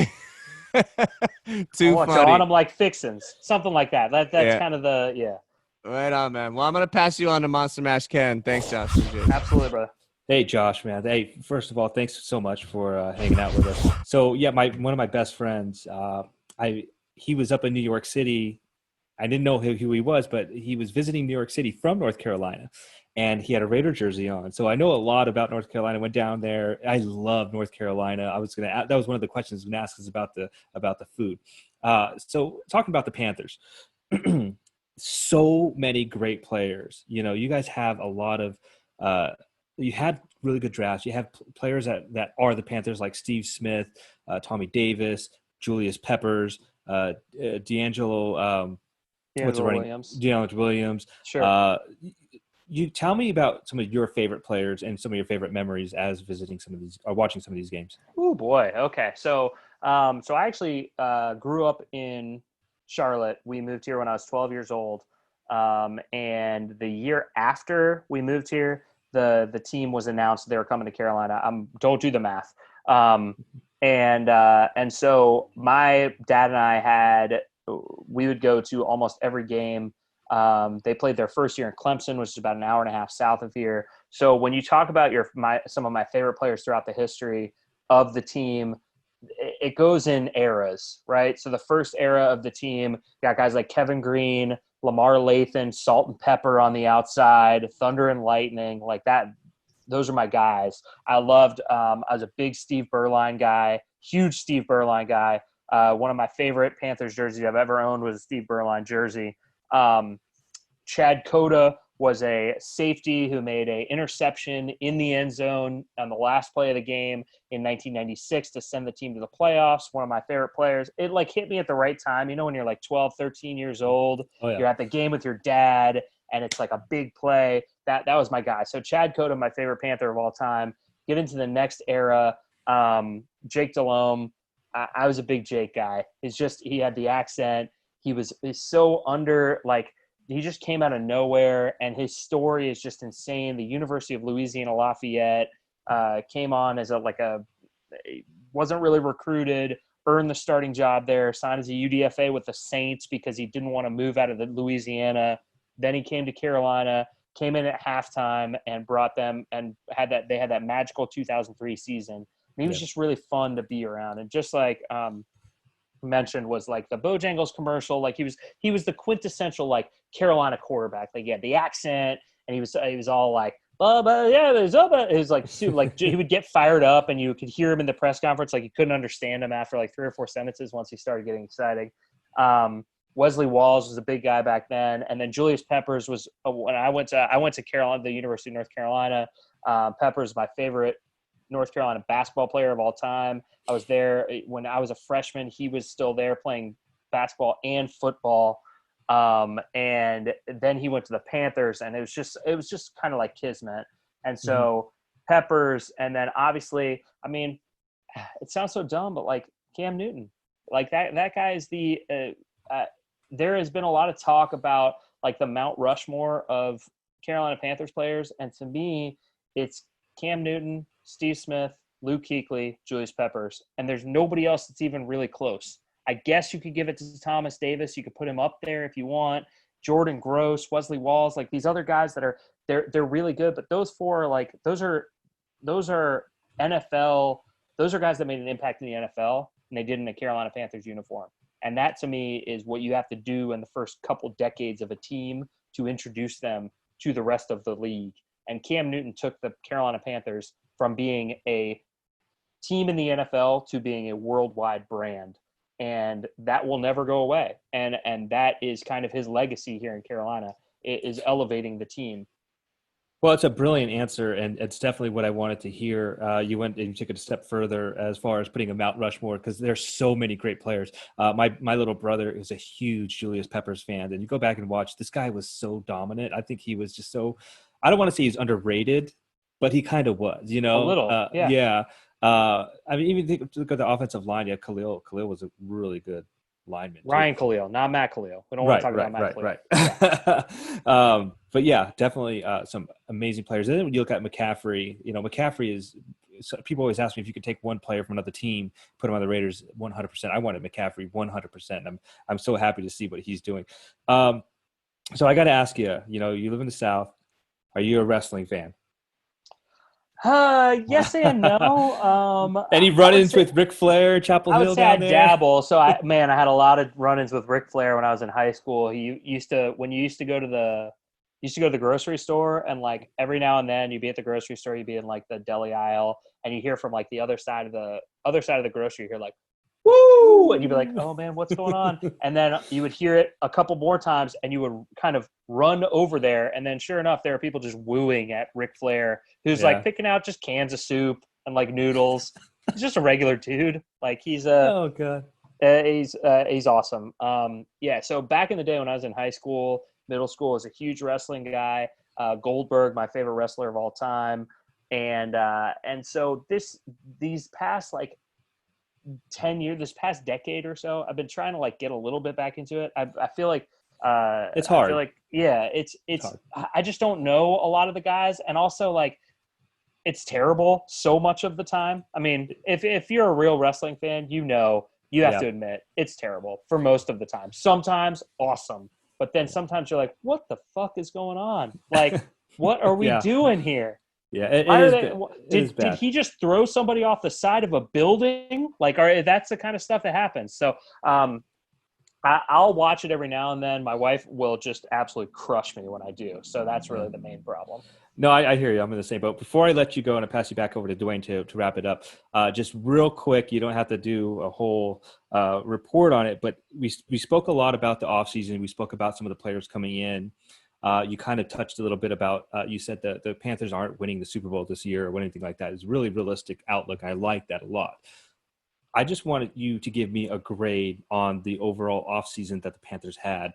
Too funny. On them like fixins, something like that. That's kind of the Right on, man. Well, I'm gonna pass you on to Monster Mash Ken. Thanks, Josh. Absolutely, brother. Hey, Josh, man. Hey, first of all, thanks so much for hanging out with us. So, yeah, one of my best friends, he was up in New York City. I didn't know who he was, but he was visiting New York City from North Carolina, and he had a Raider jersey on. So I know a lot about North Carolina. Went down there. I love North Carolina. That was one of the questions I was going to ask us about the food. So talking about the Panthers, so many great players. You know, you guys have a lot of you had really good drafts. You have players that are the Panthers, like Steve Smith, Tommy Davis, Julius Peppers, D'Angelo Williams. Sure. You tell me about some of your favorite players and some of your favorite memories as visiting some of these or watching some of these games. Oh boy. Okay. So I actually grew up in Charlotte. We moved here when I was 12 years old. And the year after we moved here, the team was announced they were coming to Carolina. Don't do the math. And so my dad and we would go to almost every game. They played their first year in Clemson, which is about an hour and a half south of here. So when you talk about some of my favorite players throughout the history of the team, it goes in eras, right? So the first era of the team got guys like Kevin Green, Lamar Lathan, Salt and Pepper on the outside, Thunder and Lightning, like that. Those are my guys. I loved. I was a big Steve Berline guy, huge Steve Berline guy. One of my favorite Panthers jerseys I've ever owned was a Steve Berline jersey. Chad Cota was a safety who made an interception in the end zone on the last play of the game in 1996 to send the team to the playoffs. One of my favorite players. It hit me at the right time. You know, when you're like 12, 13 years old, You're at the game with your dad and it's like a big play. That was my guy. So Chad Cota, my favorite Panther of all time. Get into the next era. Jake Delhomme. I was a big Jake guy. He had the accent. He's so he just came out of nowhere, and his story is just insane. The University of Louisiana Lafayette came on as wasn't really recruited, earned the starting job there, signed as a UDFA with the Saints because he didn't want to move out of Louisiana. Then he came to Carolina, came in at halftime, and brought them and they had that magical 2003 season. And he was just really fun to be around, and just like mentioned was like the Bojangles commercial. Like he was the quintessential like Carolina quarterback. Like he had the accent, and he was all like, it was like he would get fired up, and you could hear him in the press conference. Like you couldn't understand him after like 3 or 4 sentences once he started getting excited. Wesley Walls was a big guy back then, and then Julius Peppers was when I went to Carolina, the University of North Carolina. Peppers, my favorite North Carolina basketball player of all time. I was there when I was a freshman. He was still there playing basketball and football. And then he went to the Panthers, and it was just kind of like kismet. And so Peppers, and then obviously, I mean, it sounds so dumb, but like Cam Newton, like that guy is there has been a lot of talk about like the Mount Rushmore of Carolina Panthers players. And to me, it's Cam Newton, Steve Smith, Luke Kuechly, Julius Peppers, and there's nobody else that's even really close. I guess you could give it to Thomas Davis. You could put him up there if you want. Jordan Gross, Wesley Walls, like these other guys that are they're really good. But those four are like those are NFL. Those are guys that made an impact in the NFL, and they did in a Carolina Panthers uniform. And that to me is what you have to do in the first couple decades of a team to introduce them to the rest of the league. And Cam Newton took the Carolina Panthers from being a team in the NFL to being a worldwide brand. And that will never go away. And that is kind of his legacy here in Carolina, is elevating the team. Well, it's a brilliant answer, and it's definitely what I wanted to hear. You went and you took it a step further as far as putting a Mount Rushmore, because there's so many great players. My little brother is a huge Julius Peppers fan, and you go back and watch, this guy was so dominant. I think he was just so – I don't want to say he's underrated, but he kind of was, you know? A little, yeah. Yeah. I mean, even look at the offensive line. Yeah, Khalil was a really good lineman. Ryan Khalil, not Matt Khalil. We don't want to talk about Matt Khalil. Right. Yeah. But yeah, definitely some amazing players. And then when you look at McCaffrey, you know, McCaffrey is – people always ask me if you could take one player from another team, put him on the Raiders 100%. I wanted McCaffrey 100%. I'm so happy to see what he's doing. So I got to ask you, you know, you live in the South. Are you a wrestling fan? Yes and no. Any run-ins with Ric Flair, Chapel Hill down there? I would say I dabble. So I had a lot of run-ins with Ric Flair when I was in high school. He used to go to the grocery store, and like every now and then you'd be at the grocery store, you'd be in like the deli aisle, and you hear from like the other side of the grocery, you hear like, woo! And you'd be like, oh man, what's going on? And then you would hear it a couple more times, and you would kind of run over there. And then sure enough, there are people just wooing at Ric Flair, who's like picking out just cans of soup and like noodles. He's just a regular dude. Like he's oh god, he's awesome. So back in the day when I was in high school, middle school, I was a huge wrestling guy. Goldberg, my favorite wrestler of all time. And so these past like 10 years, this past decade or so, I've been trying to like get a little bit back into it. I feel like it's hard. I feel like it's hard. I just don't know a lot of the guys, and also like it's terrible so much of the time. I mean, if you're a real wrestling fan, you know, you have to admit it's terrible for most of the time. Sometimes awesome, but then sometimes you're like, what the fuck is going on? Like, what are we doing here? Yeah, did he just throw somebody off the side of a building? Like, that's the kind of stuff that happens. So I'll watch it every now and then. My wife will just absolutely crush me when I do. So that's really the main problem. No, I hear you. I'm in the same boat. Before I let you go and I pass you back over to Dwayne to wrap it up, just real quick, you don't have to do a whole report on it, but we spoke a lot about the offseason. We spoke about some of the players coming in. You kind of touched a little bit about, you said that the Panthers aren't winning the Super Bowl this year or anything like that. It's a really realistic outlook. I like that a lot. I just wanted you to give me a grade on the overall offseason that the Panthers had.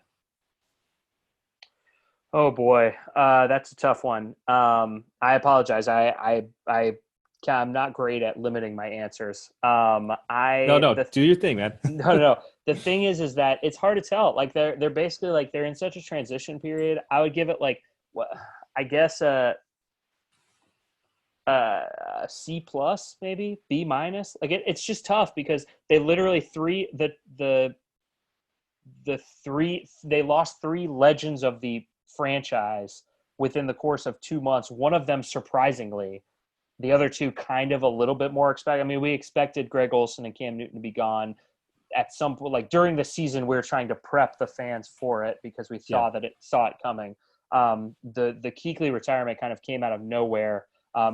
Oh boy, that's a tough one. I apologize. I'm not great at limiting my answers. Do your thing, man. No. The thing is that it's hard to tell. Like they're basically like they're in such a transition period. I would give it like, I guess a C plus, maybe B minus. Like it's just tough because they literally they lost three legends of the franchise within the course of 2 months. One of them surprisingly. The other two kind of a little bit more expected. I mean, we expected Greg Olsen and Cam Newton to be gone at some point. Like during the season, we were trying to prep the fans for it because we saw it coming. The Kuechly retirement kind of came out of nowhere,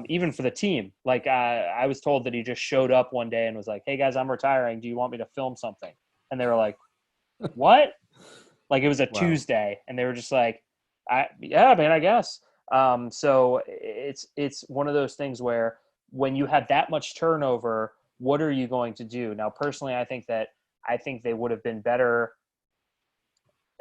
even for the team. Like I was told that he just showed up one day and was like, "Hey guys, I'm retiring. Do you want me to film something?" And they were like, "What?" Like it was a Tuesday, and they were just like, "Yeah, man, I guess." So it's one of those things where when you have that much turnover, what are you going to do? Now, personally, I think they would have been better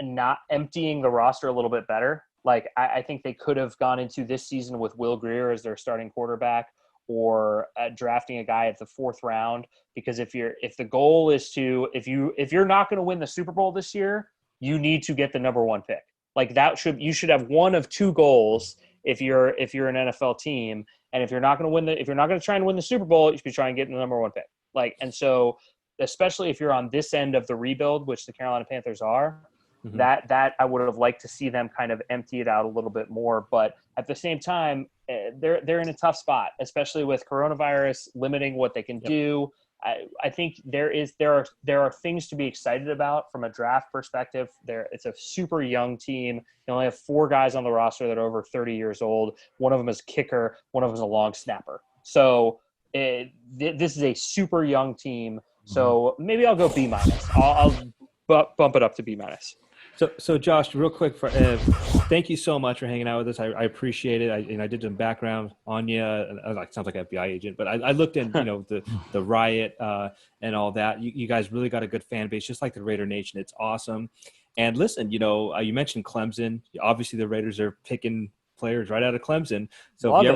not emptying the roster a little bit better. Like I think they could have gone into this season with Will Grier as their starting quarterback, or drafting a guy at the 4th round. Because if the goal is if you're not going to win the Super Bowl this year, you need to get the number 1 pick. Like you should have one of two goals if you're an NFL team, and if you're not going to try and win the Super Bowl, you should be trying to get the number 1 pick. Like, and so especially if you're on this end of the rebuild, which the Carolina Panthers are, that I would have liked to see them kind of empty it out a little bit more. But at the same time, they're in a tough spot, especially with coronavirus limiting what they can do. I think there are things to be excited about from a draft perspective. It's a super young team. They only have 4 guys on the roster that are over 30 years old. One of them is a kicker. One of them is a long snapper. So this is a super young team. So maybe I'll go B-. I'll bump it up to B-. So Josh, real quick, thank you so much for hanging out with us. I appreciate it. I did some background on you. Sounds like an FBI agent, but I looked in, the riot and all that. You guys really got a good fan base, just like the Raider Nation. It's awesome. And listen, you mentioned Clemson. Obviously, the Raiders are picking players right out of Clemson. So if you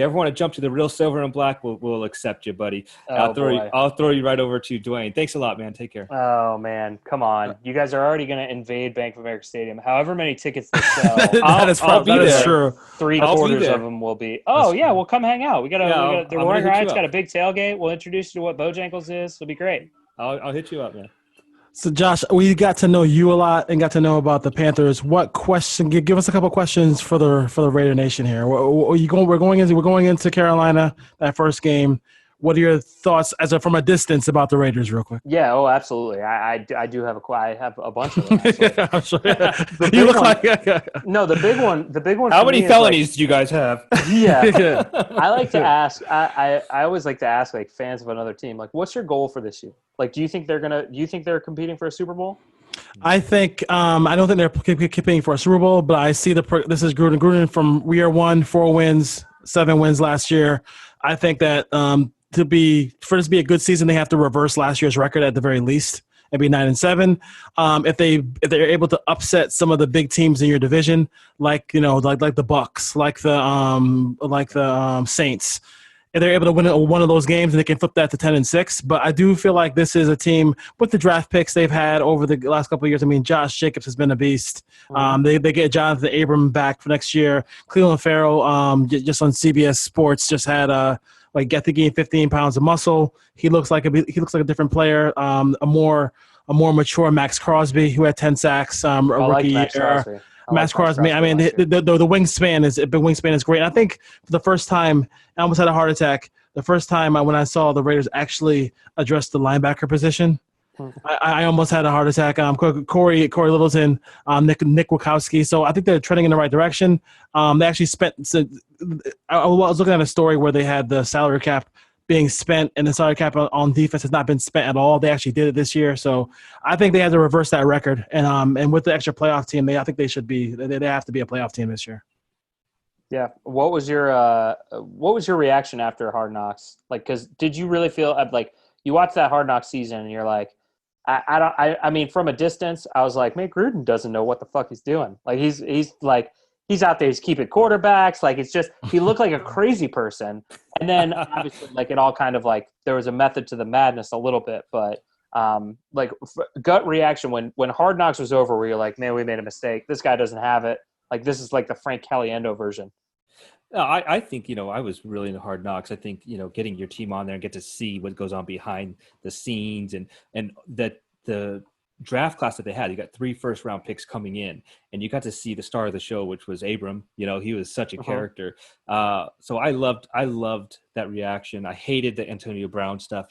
ever want to jump to the real silver and black, we'll accept you, buddy. I'll throw you right over to Dwayne. Thanks a lot, man. Take care. Oh man, come on! You guys are already going to invade Bank of America Stadium. However many tickets they sell, that is true. 3/4 of them will be. Oh yeah, well come hang out. The Roaring Riot's got a big tailgate. We'll introduce you to what Bojangles is. It'll be great. I'll hit you up, man. So, Josh, we got to know you a lot and got to know about the Panthers. What question? Give us a couple questions for the Raider Nation here. We're going into Carolina, that first game. What are your thoughts from a distance about the Raiders, real quick? Yeah, absolutely. I do have I have a bunch of them. Yeah, I'm sure. You look like no, the big one. The big one. How many felonies do you guys have? Yeah, I like to ask. I always like to ask like fans of another team, like, what's your goal for this year? Like, do you think they're competing for a Super Bowl? I think I don't think they're competing for a Super Bowl, but I see this is Gruden from year 1, 4 wins, 7 wins last year. I think that for this to be a good season, they have to reverse last year's record at the very least and be 9-7. If they're able to upset some of the big teams in your division, like the Bucks, like the Saints, if they're able to win one of those games, and they can flip that to 10-6. But I do feel like this is a team with the draft picks they've had over the last couple of years. I mean, Josh Jacobs has been a beast. They get Jonathan Abram back for next year. Cleveland Farrell, just on CBS Sports, just had I think he gained 15 pounds of muscle. He looks like a different player. A more mature Max Crosby, who had 10 sacks rookie year. Max Crosby. I mean, the wingspan is great. And I think for the first time, I almost had a heart attack. The first time when I saw the Raiders actually address the linebacker position, I almost had a heart attack. Corey Littleton, Nick Wachowski. So I think they're trending in the right direction. They actually spent. I was looking at a story where they had the salary cap being spent, and the salary cap on defense has not been spent at all. They actually did it this year, so I think they had to reverse that record. And with the extra playoff team, I think they should be. They have to be a playoff team this year. Yeah. What was your reaction after Hard Knocks? Like, because did you really feel like you watched that Hard Knocks season and you're like, I mean, from a distance, I was like, man, Gruden doesn't know what the fuck he's doing. Like he's out there, he's keeping quarterbacks. Like it's just, he looked like a crazy person. And then obviously like it all kind of like, there was a method to the madness a little bit, but gut reaction when Hard Knocks was over, where you're like, man, we made a mistake. This guy doesn't have it. Like this is like the Frank Caliendo version. No, I think, I was really into Hard Knocks. I think, getting your team on there and get to see what goes on behind the scenes and that the draft class that they had, you got 3 first-round picks coming in, and you got to see the star of the show, which was Abram. He was such a character. So I loved that reaction. I hated the Antonio Brown stuff.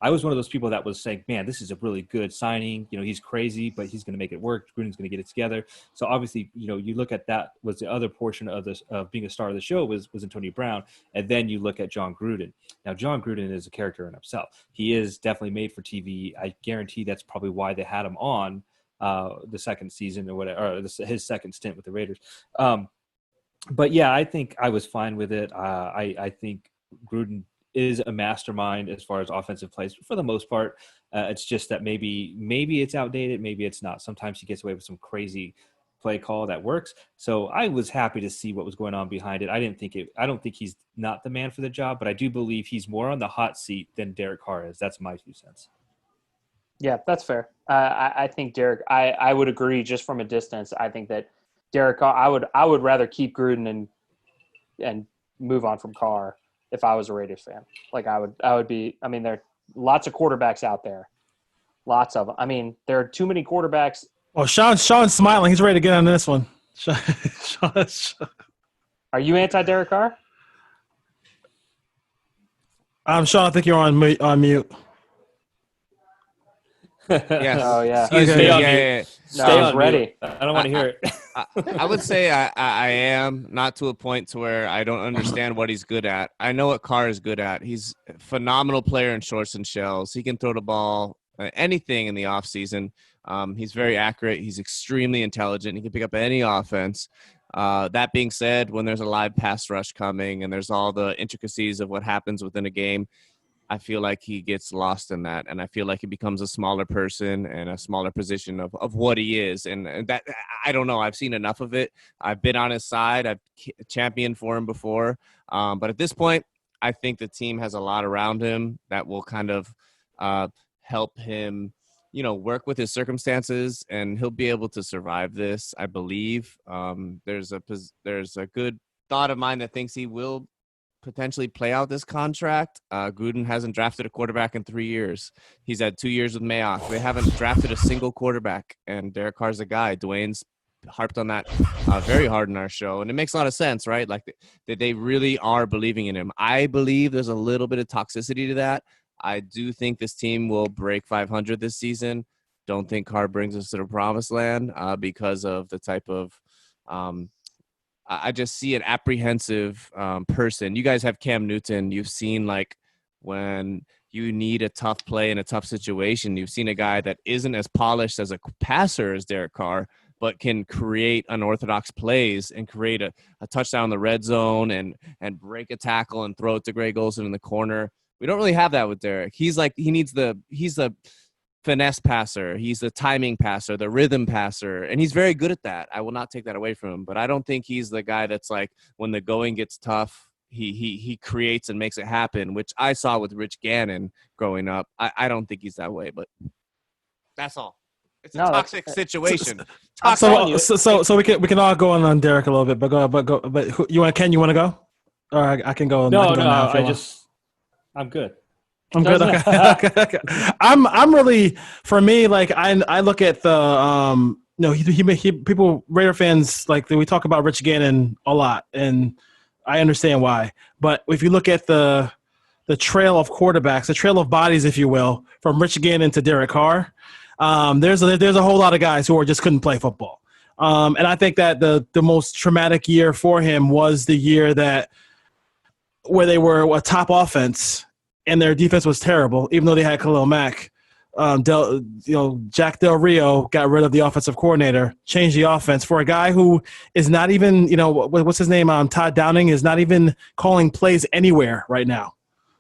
I was one of those people that was saying, man, this is a really good signing. He's crazy, but he's going to make it work. Gruden's going to get it together. So obviously, you look at that was the other portion of this, of being a star of the show was Antonio Brown. And then you look at John Gruden. Now, John Gruden is a character in himself. He is definitely made for TV. I guarantee that's probably why they had him on the second season or whatever, or his second stint with the Raiders. But yeah, I think I was fine with it. I think Gruden is a mastermind as far as offensive plays for the most part. It's just that maybe it's outdated, maybe it's not. Sometimes he gets away with some crazy play call that works. So I was happy to see what was going on behind it. I don't think he's not the man for the job, but I do believe he's more on the hot seat than Derek Carr is. That's my 2 cents. Yeah, that's fair. I think Derek. I would agree just from a distance. I think that Derek Carr. I would rather keep Gruden and move on from Carr if I was a Raiders fan. Like I would be. I mean, they're lots of quarterbacks out there. Lots of them. I mean, there are too many quarterbacks. Oh, Sean's smiling. He's ready to get on this one. Sean. Are you anti-Derek Carr? Sean, I think you're on mute. Yes. Oh, yeah. Excuse Okay. me. Stay on Yeah. mute. No, Stay he's on ready. mute. I don't want to hear it. I would say I am, not to a point to where I don't understand what he's good at. I know what Carr is good at. He's a phenomenal player in shorts and shells. He can throw the ball anything in the offseason. He's very accurate. He's extremely intelligent. He can pick up any offense. That being said, when there's a live pass rush coming and there's all the intricacies of what happens within a game, I feel like he gets lost in that, and I feel like he becomes a smaller person and a smaller position of what he is. And that, I don't know. I've seen enough of it. I've been on his side. I've championed for him before. But at this point, I think the team has a lot around him that will kind of help him, work with his circumstances, and he'll be able to survive this, I believe. There's a good thought of mine that thinks he will potentially play out this contract. Gruden hasn't drafted a quarterback in 3 years. He's had 2 years with Mayock. They haven't drafted a single quarterback, and Derek Carr's a guy. Dwayne's harped on that very hard in our show, and it makes a lot of sense, right? Like that they really are believing in him. I believe there's a little bit of toxicity to that. I do think this team will break 500 this season. Don't think Carr brings us to the promised land because of the type of I just see an apprehensive person. You guys have Cam Newton. You've seen, like, when you need a tough play in a tough situation, you've seen a guy that isn't as polished as a passer as Derek Carr, but can create unorthodox plays and create a touchdown in the red zone and break a tackle and throw it to Greg Olsen in the corner. We don't really have that with Derek. He's the finesse passer. He's the timing passer, the rhythm passer, and he's very good at that. I will not take that away from him, but I don't think he's the guy that's like, when the going gets tough, he creates and makes it happen, which I saw with Rich Gannon growing up. I don't think he's that way, but that's all. It's a toxic situation. So we can all go on Derek a little bit, but you want to go, or I can go. No, I'm good. I'm good. Okay. I'm really, for me, like I look at the people, Raider fans, like, we talk about Rich Gannon a lot, and I understand why. But if you look at the trail of quarterbacks, the trail of bodies, if you will, from Rich Gannon to Derek Carr, there's a whole lot of guys who just couldn't play football. And I think that the most traumatic year for him was the year where they were a top offense and their defense was terrible, even though they had Khalil Mack. Jack Del Rio got rid of the offensive coordinator, changed the offense for a guy who is not even, what's his name? Todd Downing is not even calling plays anywhere right now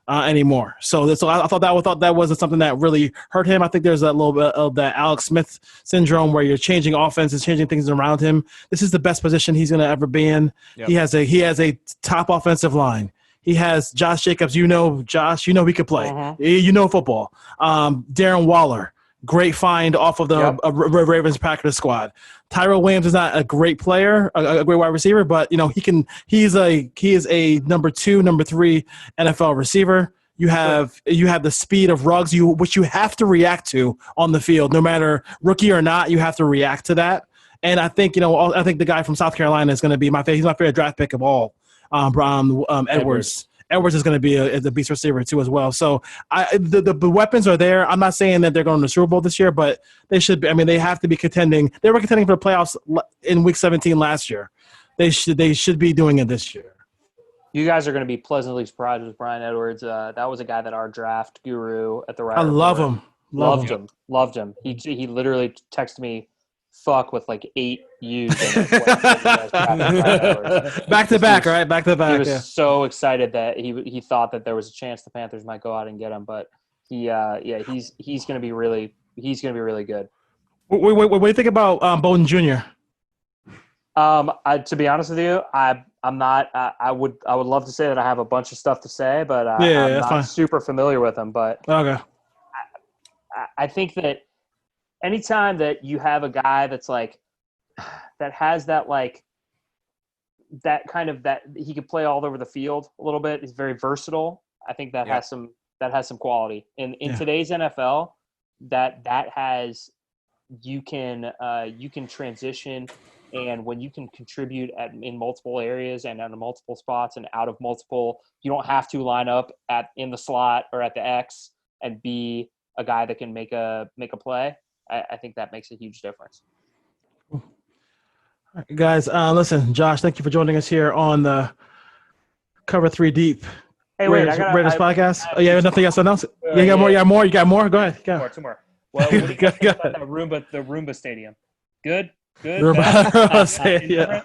anymore. So I thought that was something that really hurt him. I think there's a little bit of that Alex Smith syndrome where you're changing offenses, changing things around him. This is the best position he's going to ever be in. Yep. He has a top offensive line. He has Josh Jacobs. Josh, he could play. Uh-huh. Football. Darren Waller, great find off of the Ravens practice squad. Tyrell Williams is not a great player, a great wide receiver, but he is a number 2, number 3 NFL receiver. You have the speed of Ruggs, which you have to react to on the field, no matter rookie or not. You have to react to that. And I think the guy from South Carolina is going to be he's my favorite draft pick of all. Edwards. Edwards is going to be a beast receiver too as well. So the weapons are there. I'm not saying that they're going to the Super Bowl this year, but they should be. I mean, they have to be contending. They were contending for the playoffs in Week 17 last year. They should be doing it this year. You guys are going to be pleasantly surprised with Brian Edwards. That was a guy that our draft guru at the Riot I love Report him. Loved him. He literally texted me, "Fuck," with like 8 U's. Back to back, right? Back to back. He was so excited that he thought that there was a chance the Panthers might go out and get him, but he's going to be really good. What do you think about Bowden Jr.? To be honest with you, I'm not. I would love to say that I have a bunch of stuff to say, but I'm not super familiar with him. But okay, I think that anytime that you have a guy that's like that has that that kind of that he could play all over the field a little bit. He's very versatile. I think that has some some quality. In today's NFL, that has you can transition, and when you can contribute in multiple areas and on multiple spots and out of multiple, you don't have to line up in the slot or at the X and be a guy that can make a play. I think that makes a huge difference. All right, guys, listen, Josh, thank you for joining us here on the Cover 3 Deep Raiders podcast. Oh, yeah, nothing else to announce? Yeah, you got more? You got more? Go ahead. Go. Two more. Well, what do you think about the Roomba Stadium? Good? Yeah.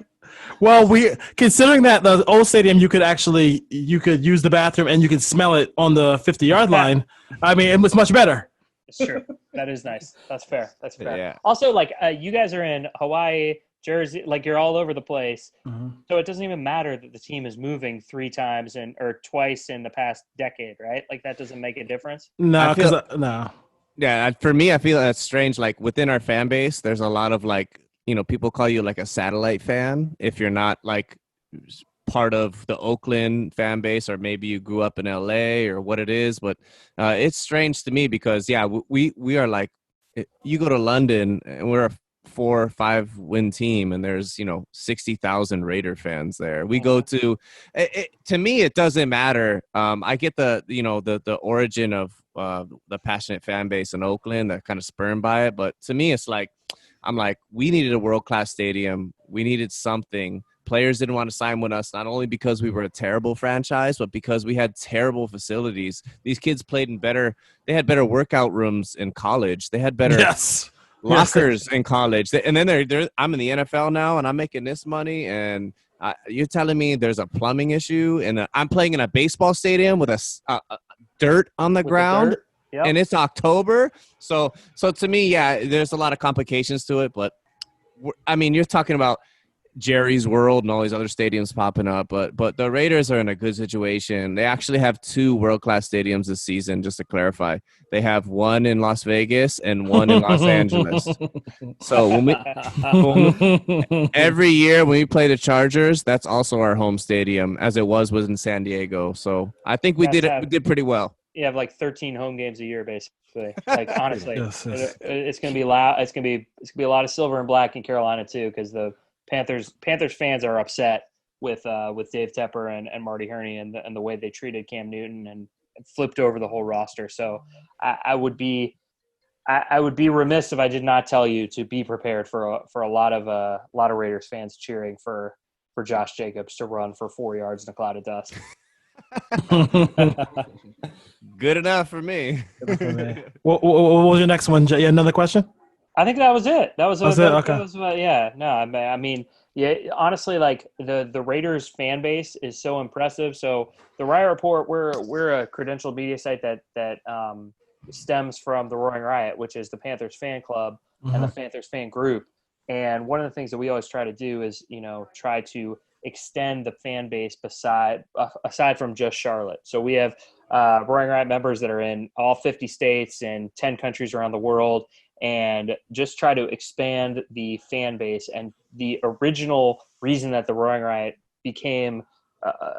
Well, considering that the old stadium, you could use the bathroom and you could smell it on the 50-yard line. I mean, it was much better. It's true. That is nice. That's fair. Yeah. Also, like you guys are in Hawaii, Jersey, like you're all over the place. Mm-hmm. So it doesn't even matter that the team is moving 3 times or twice in the past decade, right? Like that doesn't make a difference. No, no. Yeah, for me, I feel that's strange. Like within our fan base, there's a lot of like, people call you like a satellite fan if you're not like part of the Oakland fan base, or maybe you grew up in LA or what it is. But it's strange to me because, yeah, we are like, you go to London and we're a 4 or 5 win team and there's 60,000 Raider fans there. We go to me it doesn't matter. I get the origin of the passionate fan base in Oakland that kind of spurned by it, but to me it's like I'm like, we needed a world-class stadium. We needed something. Players didn't want to sign with us, not only because we were a terrible franchise, but because we had terrible facilities. These kids they had better workout rooms in college. They had better lockers in college. And then I'm in the NFL now, and I'm making this money, and you're telling me there's a plumbing issue, and I'm playing in a baseball stadium with a dirt on the ground, and it's October. So to me, yeah, there's a lot of complications to it, but I mean, you're talking about Jerry's World and all these other stadiums popping up, but the Raiders are in a good situation. They actually have 2 world-class stadiums this season, just to clarify. They have one in Las Vegas and one in Los Angeles. So every year when we play the Chargers, that's also our home stadium, as it was in San Diego. So I think we did pretty well. You have like 13 home games a year, basically. Like honestly, it's going to be loud. It's going to be a lot of silver and black in Carolina too, because the Panthers fans are upset with Dave Tepper and Marty Herney and the way they treated Cam Newton and flipped over the whole roster. So I would be remiss if I did not tell you to be prepared for a lot of Raiders fans cheering for Josh Jacobs to run for 4 yards in a cloud of dust. Good enough for me. What was your next one? Yeah, another question? I think that was it. That was it. Okay. Yeah. No, I mean, yeah. Honestly, like the Raiders fan base is so impressive. So the Riot Report, we're a credentialed media site that stems from the Roaring Riot, which is the Panthers fan club and the Panthers fan group. And one of the things that we always try to do is, try to extend the fan base aside from just Charlotte. So we have Roaring Riot members that are in all 50 states and 10 countries around the world, and just try to expand the fan base. And the original reason that the Roaring Riot became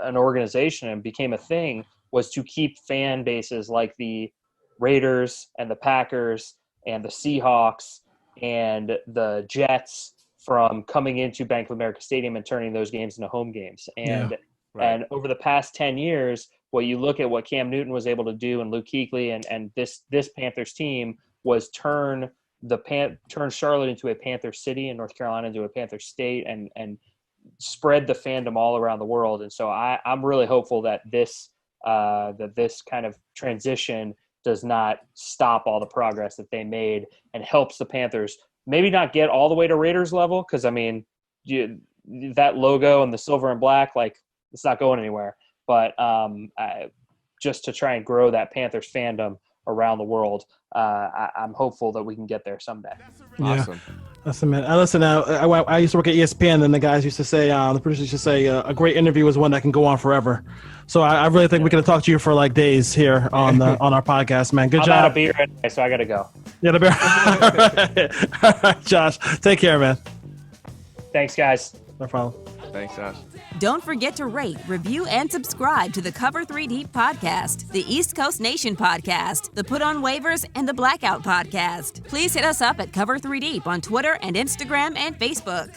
an organization and became a thing was to keep fan bases like the Raiders and the Packers and the Seahawks and the Jets from coming into Bank of America Stadium and turning those games into home games. And and over the past 10 years, what you look at what Cam Newton was able to do and Luke Kuechly and this Panthers team was turn Charlotte into a Panther city and North Carolina into a Panther state and spread the fandom all around the world. And so I'm really hopeful that this kind of transition does not stop all the progress that they made and helps the Panthers maybe not get all the way to Raiders level, because I mean that logo and the silver and black, like, it's not going anywhere. But just to try and grow that Panthers fandom around the world, I'm hopeful that we can get there someday. Awesome. Listen, man. Listen, I used to work at ESPN, and the guys used to say, the producers used to say, a great interview is one that can go on forever. So I really think we could talk to you for like days here on our podcast, man. Good job. I'm out of beer anyway, so I got to go. Yeah, the beer. All right, Josh, take care, man. Thanks, guys. No problem. Thanks, Josh. Don't forget to rate, review, and subscribe to the Cover 3 Deep podcast, the East Coast Nation podcast, the Put on Waivers, and the Blackout podcast. Please hit us up at Cover 3 Deep on Twitter and Instagram and Facebook.